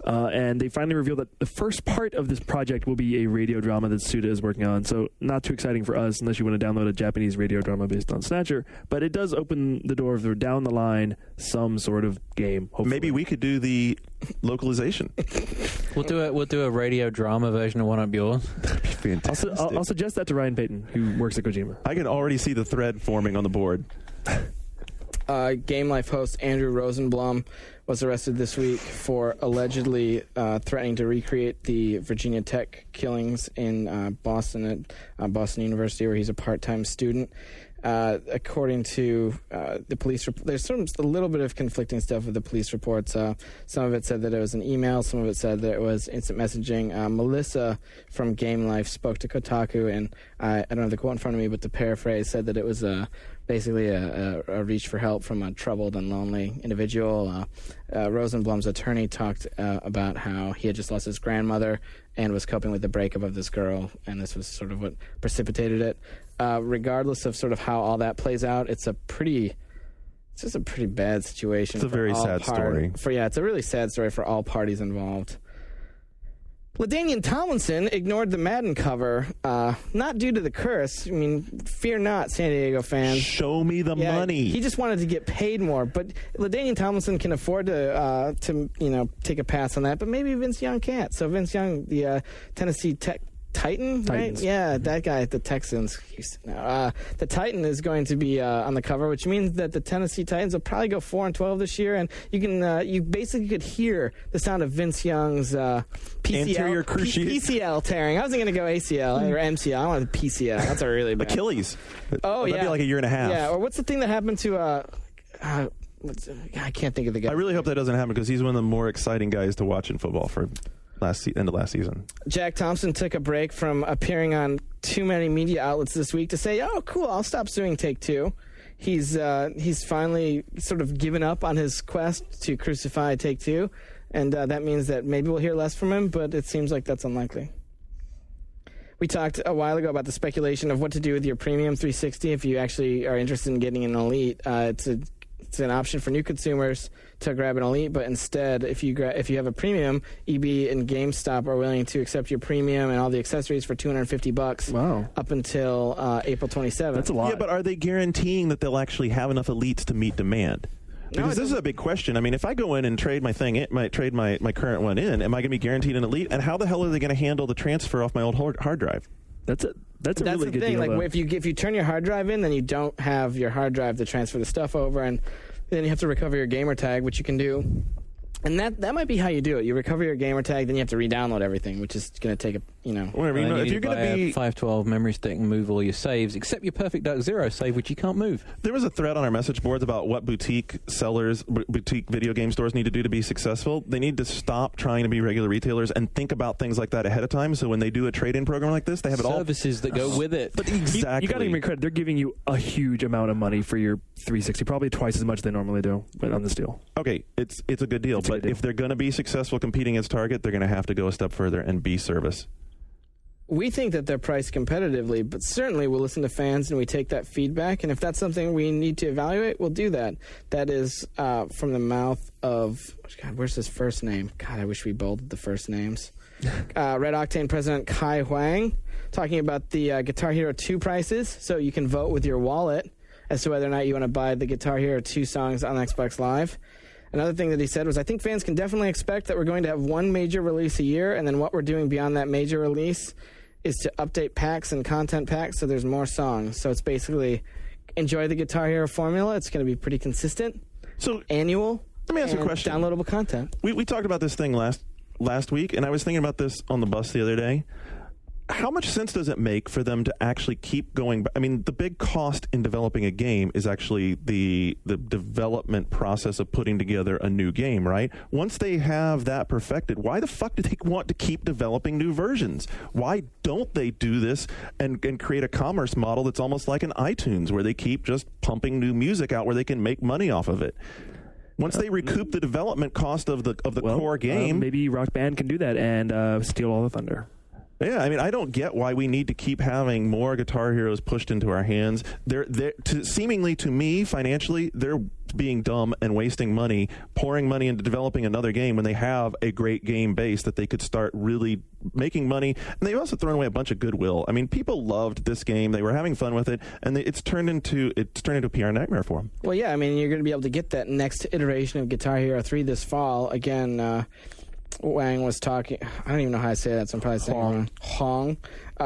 And they finally revealed that the first part of this project will be a radio drama that Suda is working on. So not too exciting for us unless you want to download a Japanese radio drama based on Snatcher. But it does open the door for down the line some sort of game. Hopefully. Maybe we could do the localization. We'll do a radio drama version of One Up Yours. That'd be fantastic. I'll suggest that to Ryan Payton, who works at Kojima. I can already see the thread forming on the board. Game Life host Andrew Rosenblum was arrested this week for allegedly threatening to recreate the Virginia Tech killings in Boston at Boston University, where he's a part-time student. According to the police report, there's a little bit of conflicting stuff with the police reports. Some of it said that it was an email. Some of it said that it was instant messaging. Melissa from Game Life spoke to Kotaku, and I don't have the quote in front of me, but the paraphrase said that it was basically a reach for help from a troubled and lonely individual. Rosenblum's attorney talked about how he had just lost his grandmother and was coping with the breakup of this girl, and this was sort of what precipitated it. Regardless of sort of how all that plays out, it's just a pretty bad situation. It's a very sad story. It's a really sad story for all parties involved. LaDainian Tomlinson ignored the Madden cover, not due to the curse. I mean, fear not, San Diego fans. Show me the money. He just wanted to get paid more. But LaDainian Tomlinson can afford to take a pass on that. But maybe Vince Young can't. So Vince Young, the Tennessee Titan, right? Yeah, that guy at the Texans. The Titan is going to be on the cover, which means that the Tennessee Titans will probably go 4-12 this year, and you basically could hear the sound of Vince Young's PCL tearing. I wasn't going to go ACL or MCL. I wanted PCL. That's a really bad Achilles. Oh, that'd be like a year and a half. Yeah, or what's the thing that happened to I can't think of the guy. I really hope that doesn't happen because he's one of the more exciting guys to watch in football for end of last season. Jack Thompson took a break from appearing on too many media outlets this week to say, "Oh, cool, I'll stop suing Take-Two." He's finally sort of given up on his quest to crucify Take-Two, and that means that maybe we'll hear less from him, but it seems like that's unlikely. We talked a while ago about the speculation of what to do with your Premium 360 if you actually are interested in getting an Elite. It's an option for new consumers to grab an Elite, but instead, if you have a Premium, EB and GameStop are willing to accept your Premium and all the accessories for $250. Wow. Up until April 27th. That's a lot. Yeah, but are they guaranteeing that they'll actually have enough Elites to meet demand? Because this is a big question. I mean, if I go in and trade my current one in, am I going to be guaranteed an Elite? And how the hell are they going to handle the transfer off my old hard drive? That's a really good thing. deal. Like if you turn your hard drive in, then you don't have your hard drive to transfer the stuff over, and then you have to recover your gamer tag, which you can do. And that might be how you do it. You recover your gamer tag, then you have to re-download everything, which is going to take whatever. If you're going to be 512 memory stick and move all your saves, except your Perfect Dark Zero save, which you can't move. There was a thread on our message boards about what boutique video game stores need to do to be successful. They need to stop trying to be regular retailers and think about things like that ahead of time. So when they do a trade-in program like this, they have it all services that go with it. But exactly, you got to give me credit. They're giving you a huge amount of money for your 360, probably twice as much as they normally do, but on this deal. Okay, it's a good deal. But if they're going to be successful competing against Target, they're going to have to go a step further and be service. We think that they're priced competitively, but certainly we'll listen to fans and we take that feedback. And if that's something we need to evaluate, we'll do that. That is from the mouth of, God, where's his first name? God, I wish we bolded the first names. Red Octane President Kai Huang, talking about the Guitar Hero 2 prices. So you can vote with your wallet as to whether or not you want to buy the Guitar Hero 2 songs on Xbox Live. Another thing that he said was, I think fans can definitely expect that we're going to have one major release a year, and then what we're doing beyond that major release is to update packs and content packs so there's more songs. So it's basically enjoy the Guitar Hero formula. It's going to be pretty consistent. So annual. Let me ask you a question. Downloadable content. We talked about this thing last week, and I was thinking about this on the bus the other day. How much sense does it make for them to actually keep going? I mean, the big cost in developing a game is actually the development process of putting together a new game, right? Once they have that perfected, why the fuck do they want to keep developing new versions? Why don't they do this and create a commerce model that's almost like an iTunes, where they keep just pumping new music out where they can make money off of it? Once they recoup the development cost of the core game, maybe Rock Band can do that and steal all the thunder. Yeah, I mean, I don't get why we need to keep having more Guitar Heroes pushed into our hands. Seemingly to me, financially, they're being dumb and wasting money, pouring money into developing another game when they have a great game base that they could start really making money. And they've also thrown away a bunch of goodwill. I mean, people loved this game; they were having fun with it, and it's turned into a PR nightmare for them. Well, yeah, I mean, you're going to be able to get that next iteration of Guitar Hero 3 this fall. Again, Wang was talking, I don't even know how to say that, so I'm probably saying Hong.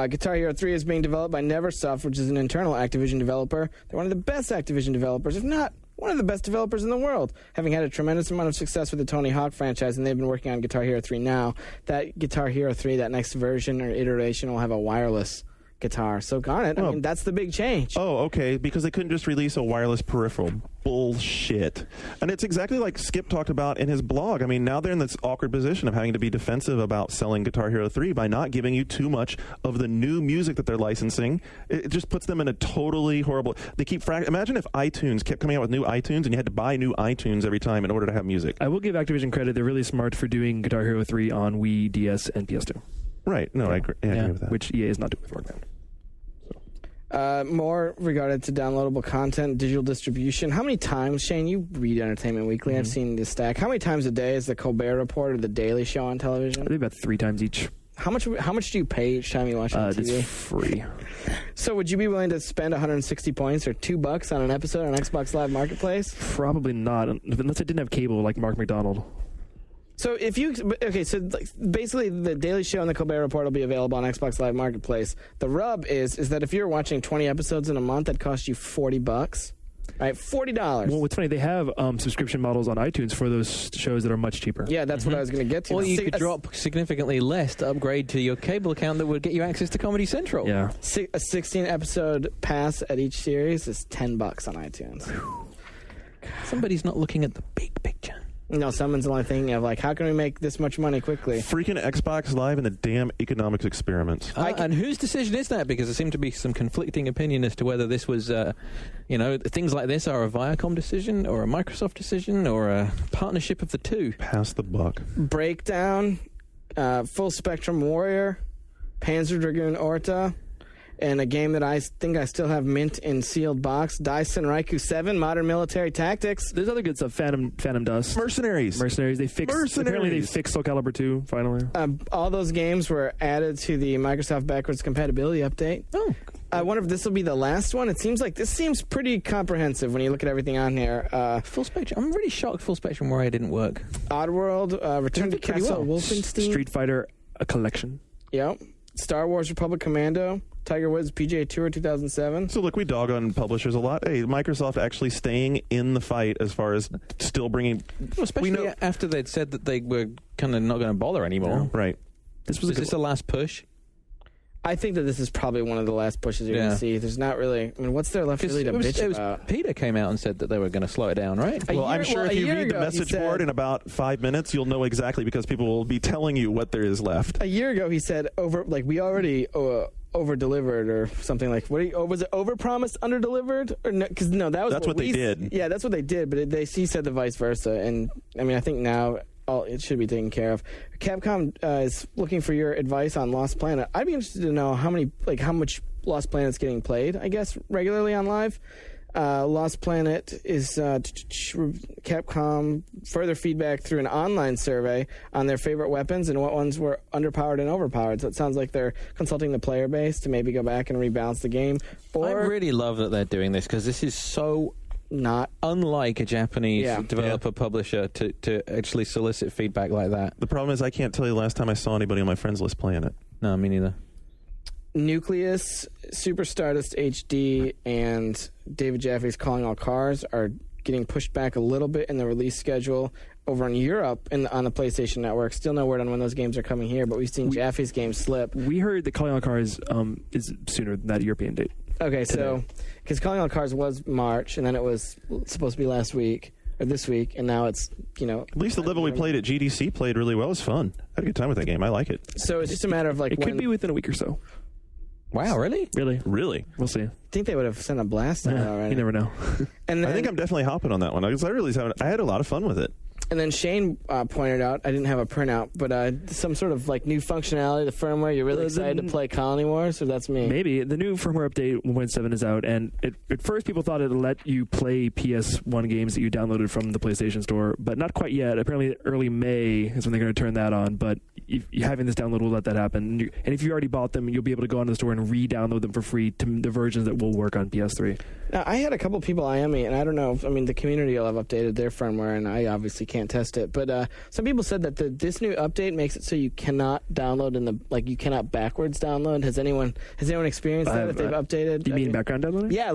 Guitar Hero 3 is being developed by Neversoft, which is an internal Activision developer. They're one of the best Activision developers, if not one of the best developers in the world, having had a tremendous amount of success with the Tony Hawk franchise, and they've been working on Guitar Hero 3 now. That Guitar Hero 3, that next version or iteration, will have a wireless guitar. So Garnet, I Oh. mean, that's the big change. Oh, okay, because they couldn't just release a wireless peripheral. Bullshit. And it's exactly like Skip talked about in his blog. I mean, now they're in this awkward position of having to be defensive about selling Guitar Hero 3 by not giving you too much of the new music that they're licensing. It just puts them in a totally horrible... They keep... Imagine if iTunes kept coming out with new iTunes and you had to buy new iTunes every time in order to have music. I will give Activision credit. They're really smart for doing Guitar Hero 3 on Wii, DS, and PS2. Right. No, I agree, I agree with that. Which EA is not doing with Rockband. More regarded to downloadable content, digital distribution. How many times, Shane, you read Entertainment Weekly, I've seen the stack. How many times a day is the Colbert Report or the Daily Show on television? I think about 3 times each. How much do you pay each time you watch on TV? It's free. So would you be willing to spend 160 points or $2 on an episode on Xbox Live Marketplace? Probably not, unless I didn't have cable like Mark McDonald. So if you basically the Daily Show and the Colbert Report will be available on Xbox Live Marketplace. The rub is that if you're watching 20 episodes in a month, that costs you $40. Right, $40. Well, what's funny, they have subscription models on iTunes for those shows that are much cheaper. Yeah, that's what I was going to get to. Or you could drop significantly less to upgrade to your cable account that would get you access to Comedy Central. Yeah. A 16-episode pass at each series is $10 on iTunes. Somebody's not looking at the big picture. No, someone's only thinking of, like, how can we make this much money quickly? Freaking Xbox Live and the damn economics experiment. And whose decision is that? Because there seem to be some conflicting opinion as to whether this was, things like this are a Viacom decision or a Microsoft decision or a partnership of the two. Pass the buck. Breakdown, Full Spectrum Warrior, Panzer Dragoon Orta, and a game that I think I still have mint in sealed box, Daisen Raikou 7, Modern Military Tactics. There's other good stuff. Phantom Dust. Mercenaries. They fixed. Apparently they fixed Soul Calibur 2 finally. All those games were added to the Microsoft backwards compatibility update. Oh. I wonder if this will be the last one. It seems like this seems pretty comprehensive when you look at everything on here. Full Spectrum. I'm really shocked Full Spectrum Warrior didn't work. Oddworld, Return to Castle Wolfenstein. Street Fighter, a collection. Yep. Star Wars Republic Commando. Tiger Woods PGA Tour 2007. So look, we dog on publishers a lot. Hey, Microsoft actually staying in the fight as far as still bringing... Well, especially after they'd said that they were kind of not going to bother anymore. Yeah, right. Is this the last push? I think that this is probably one of the last pushes you're going to see. There's not really... I mean, what's there left really to bitch about? Peter came out and said that they were going to slow it down, right? Well, I'm sure if you read the message board in about 5 minutes, you'll know exactly because people will be telling you what there is left. A year ago, he said, we already... over-delivered or something like was it over-promised, under-delivered? Or no, because no, that's what they did. Yeah, that's what they did, but he said the vice versa. And I mean, I think now it should be taken care of. Capcom is looking for your advice on Lost Planet. I'd be interested to know how much Lost Planet's getting played, I guess, regularly on live. Lost Planet is Capcom further feedback through an online survey on their favorite weapons and what ones were underpowered and overpowered. So it sounds like they're consulting the player base to maybe go back and rebalance the game. I really love that they're doing this because this is so not unlike a Japanese developer publisher to actually solicit feedback like that. The problem is I can't tell you the last time I saw anybody on my friends list playing it. No, me neither. Nucleus, Super Stardust HD, and David Jaffe's Calling All Cars are getting pushed back a little bit in the release schedule over in Europe on the PlayStation Network. Still no word on when those games are coming here, but we've seen Jaffe's games slip. We heard that Calling All Cars is sooner than that European date. Okay, so because Calling All Cars was March, and then it was supposed to be last week or this week, and now it's At least the level we played at GDC played really well. It was fun. I had a good time with that game. I like it. So it's just a matter of it could be within a week or so. Wow, really? Really? We'll see. I think they would have sent a blast out already. You never know. And then, I think I'm definitely hopping on that one because I had a lot of fun with it. And then Shane pointed out, I didn't have a printout, but some sort of new functionality, the firmware. You're really excited to play Colony Wars, or that's me? Maybe. The new firmware update 1.7 is out, and at first people thought it would let you play PS1 games that you downloaded from the PlayStation Store, but not quite yet. Apparently early May is when they're going to turn that on, but having this download will let that happen. And if you already bought them, you'll be able to go onto the store and re-download them for free to the versions that will work on PS3. Now, I had a couple people IM me, and I don't know. The community will have updated their firmware, and I obviously can't test it. But some people said that this new update makes it so you cannot download you cannot backwards download. Has anyone experienced that if they've updated? You mean background downloading? Yeah,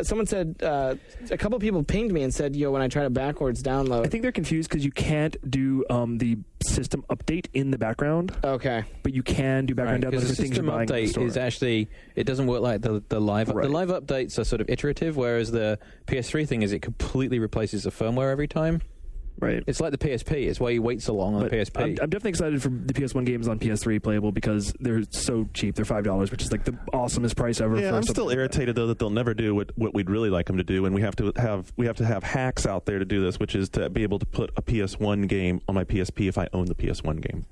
someone said a couple people pinged me and said, when I try to backwards download. I think they're confused because you can't do the system update in the background, Okay. but you can do background Because downloads the for things you're system buying in the update store. is actually, it doesn't work like the live. Right. The live updates are sort of iterative, whereas the PS3 thing is it completely replaces the firmware every time. right. It's like the PSP. It's why you wait so long on But the PSP. I'm definitely excited for the PS1 games on PS3 playable because they're so cheap. They're $5, which is like the awesomest price ever. Yeah, for I'm something still like that. irritated though that they'll never do what we'd really like them to do, and we have to have hacks out there to do this, which is to be able to put a PS1 game on my PSP if I own the PS1 game.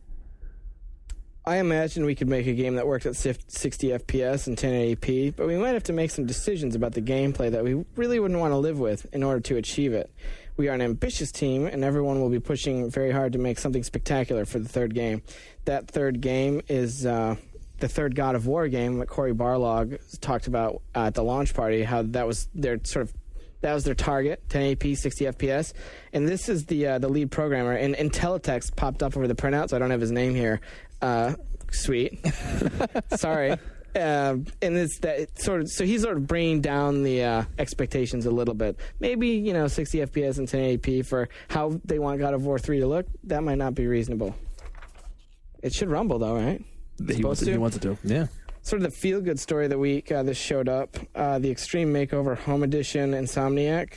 I imagine we could make a game that worked at 60 FPS and 1080p, but we might have to make some decisions about the gameplay that we really wouldn't want to live with in order to achieve it. We are an ambitious team, and everyone will be pushing very hard to make something spectacular for the third game. That third game is the third God of War game that Cory Barlog talked about at the launch party, how that was their target, 1080p, 60 FPS. And this is the lead programmer. And teletext popped up over the printout, so I don't have his name here. Sweet. Sorry. And it's that so he's sort of bringing down the expectations a little bit. Maybe 60 FPS and 1080p for how they want God of War 3 to look. That might not be reasonable. It should rumble though, right? He wants it to. yeah. Sort of the feel-good story of the week. This showed up. The Extreme Makeover Home Edition Insomniac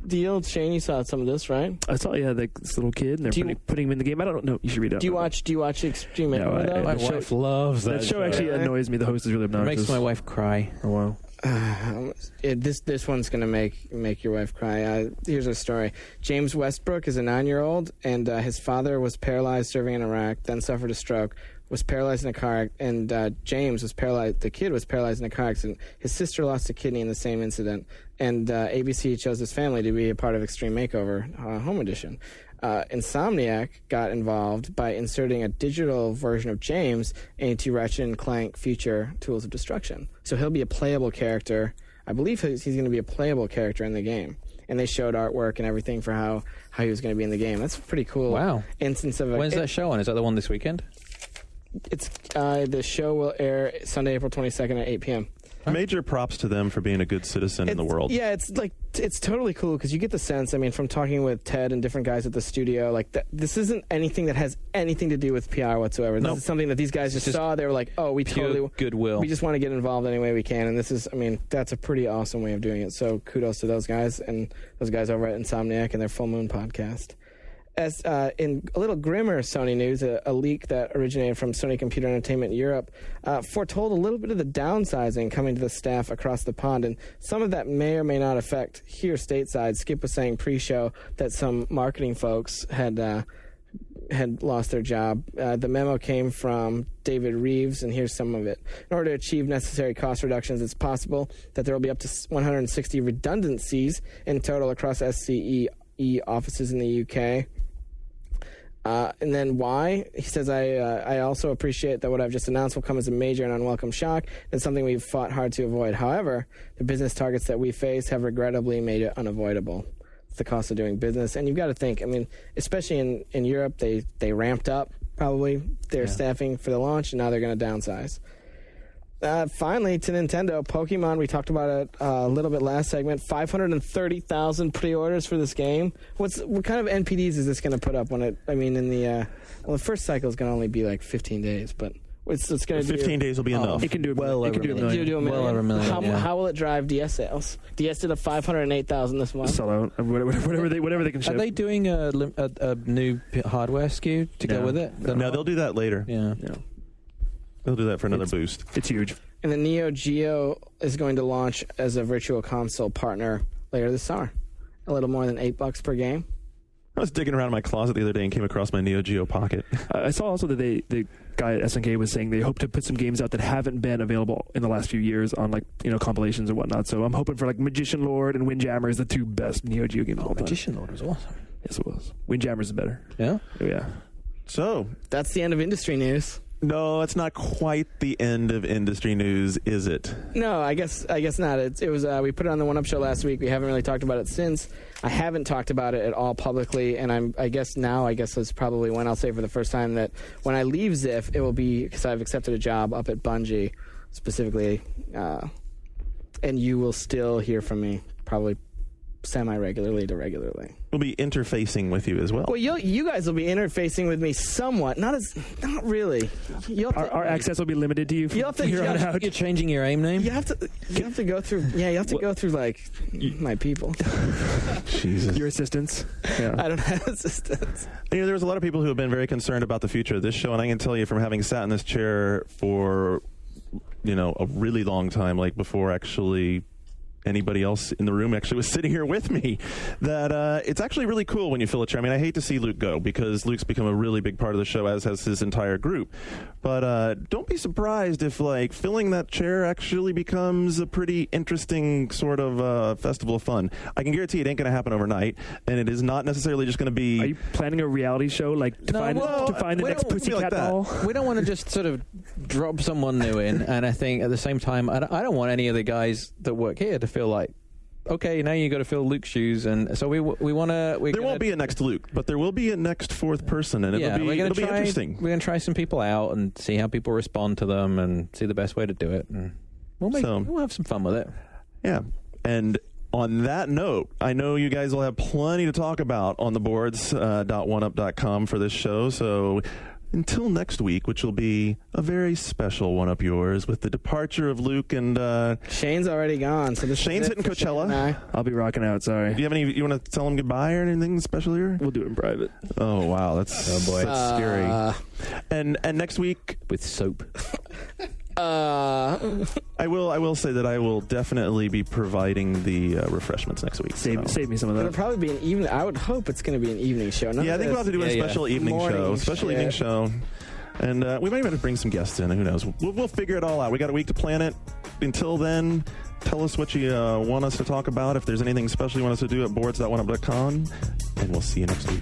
deal. Shane, you saw some of this, right? I saw, like this little kid, and they're putting him in the game. I don't know. You should read it. Do you watch Extreme Makeover though? My show- wife loves That show actually annoys me. The host is really It obnoxious. makes my wife cry. Oh wow. This one's gonna make your wife cry. Here's a story. James Westbrook is a 9-year-old, and his father was paralyzed serving in Iraq, then suffered a stroke, was paralyzed in a car, and James was paralyzed. The kid was paralyzed in a car accident. His sister lost a kidney in the same incident, and ABC chose his family to be a part of Extreme Makeover Home Edition. Insomniac got involved by inserting a digital version of James into Ratchet & Clank Future Tools of Destruction. So he'll be a playable character. I believe he's going to be a playable character in the game. And they showed artwork and everything for how he was going to be in the game. That's pretty cool. Wow. Instance of When's that show on? Is that the one this weekend? It's the show will air Sunday, April 22nd at 8 p.m. Major props to them for being a good citizen in the world. Yeah, it's totally cool because you get the sense. I mean, from talking with Ted and different guys at the studio, like this isn't anything that has anything to do with PR whatsoever. This is something that these guys just saw. They were like, "Oh, we pure totally goodwill. We just want to get involved any way we can." And this is, I mean, that's a pretty awesome way of doing it. So kudos to those guys and those guys over at Insomniac and their Full Moon podcast. As in a little grimmer Sony news, a leak that originated from Sony Computer Entertainment Europe foretold a little bit of the downsizing coming to the staff across the pond, and some of that may or may not affect here stateside. Skip was saying pre-show that some marketing folks had lost their job. The memo came from David Reeves, and here's some of it. In order to achieve necessary cost reductions, it's possible that there will be up to 160 redundancies in total across SCE offices in the UK. And then why? He says, I also appreciate that what I've just announced will come as a major and unwelcome shock and something we've fought hard to avoid. However, the business targets that we face have regrettably made it unavoidable. It's the cost of doing business. And you've got to think, I mean, especially in Europe, they ramped up probably their staffing for the launch, and now they're going to downsize. Finally, to Nintendo, Pokemon, we talked about it a little bit last segment, 530,000 pre-orders for this game. What kind of NPDs is this going to put up when the first cycle is going to only be like 15 days, but it's going to do... 15 days will be enough. It can do well over a million. Well over a million. How will it drive DS sales? DS did a 508,000 this month. Sell out. Whatever they can ship. Are they doing a new hardware SKU to go with it? No, they'll do that later. Yeah. No. They'll do that for another boost. It's huge. And the Neo Geo is going to launch as a Virtual Console partner later this summer. A little more than $8 per game. I was digging around in my closet the other day and came across my Neo Geo Pocket. I saw also that the guy at SNK was saying they hope to put some games out that haven't been available in the last few years on compilations and whatnot. So I'm hoping for Magician Lord and Windjammers, the two best Neo Geo games of all time. Magician Lord was awesome. Yes, it was. Windjammers is better. Yeah? Oh, yeah. So, That's the end of industry news. no, it's not quite the end of industry news, is it? No, I guess not. It was we put it on the One Up Show last week. We haven't really talked about it since. I haven't talked about it at all publicly, and I guess is probably when I'll say for the first time that when I leave Ziff, it will be because I've accepted a job up at Bungie, specifically, and you will still hear from me probably semi-regularly to regularly. We'll be interfacing with you as well. Well, you guys will be interfacing with me somewhat. Not really. Our access will be limited to you from You'll have to- here on you'll- out. You're changing your AIM name? You have to go through. Yeah, you have to go through like my people. Jesus. Your assistants. Yeah. I don't have assistants. There's a lot of people who have been very concerned about the future of this show, and I can tell you from having sat in this chair for, a really long time, like before actually anybody else in the room actually was sitting here with me, that it's actually really cool when you fill a chair. I mean, I hate to see Luke go because Luke's become a really big part of the show, as has his entire group. But don't be surprised if, like, filling that chair actually becomes a pretty interesting sort of festival of fun. I can guarantee it ain't going to happen overnight, and it is not necessarily just going to be... Are you planning a reality show, like, to find the next Pussycat like doll? We don't want to just sort of drop someone new in, and I think at the same time, I don't want any of the guys that work here to feel like, okay, now you got to fill Luke's shoes, and so we want to. There won't be a next Luke, but there will be a next fourth person, and it'll be interesting. We're going to try some people out and see how people respond to them, and see the best way to do it, and we'll have some fun with it. Yeah, and on that note, I know you guys will have plenty to talk about on the boards.oneup.com for this show, so until next week, which will be a very special One Up Yours with the departure of Luke and... Shane's already gone, so Shane's hitting Coachella. I'll be rocking out, sorry. Do you have any... You want to tell him goodbye or anything special here? We'll do it in private. Oh, wow. That's scary. And next week... With soap. I will say that I will definitely be providing the refreshments next week. Save me some of It'll that. probably be an evening. I would hope it's going to be an evening show. I think we'll have to do a special evening show. Evening show. And we might even have to bring some guests in. Who knows? We'll figure it all out. We got a week to plan it. Until then, tell us what you want us to talk about. If there's anything special you want us to do at boards.oneup.com. And we'll see you next week.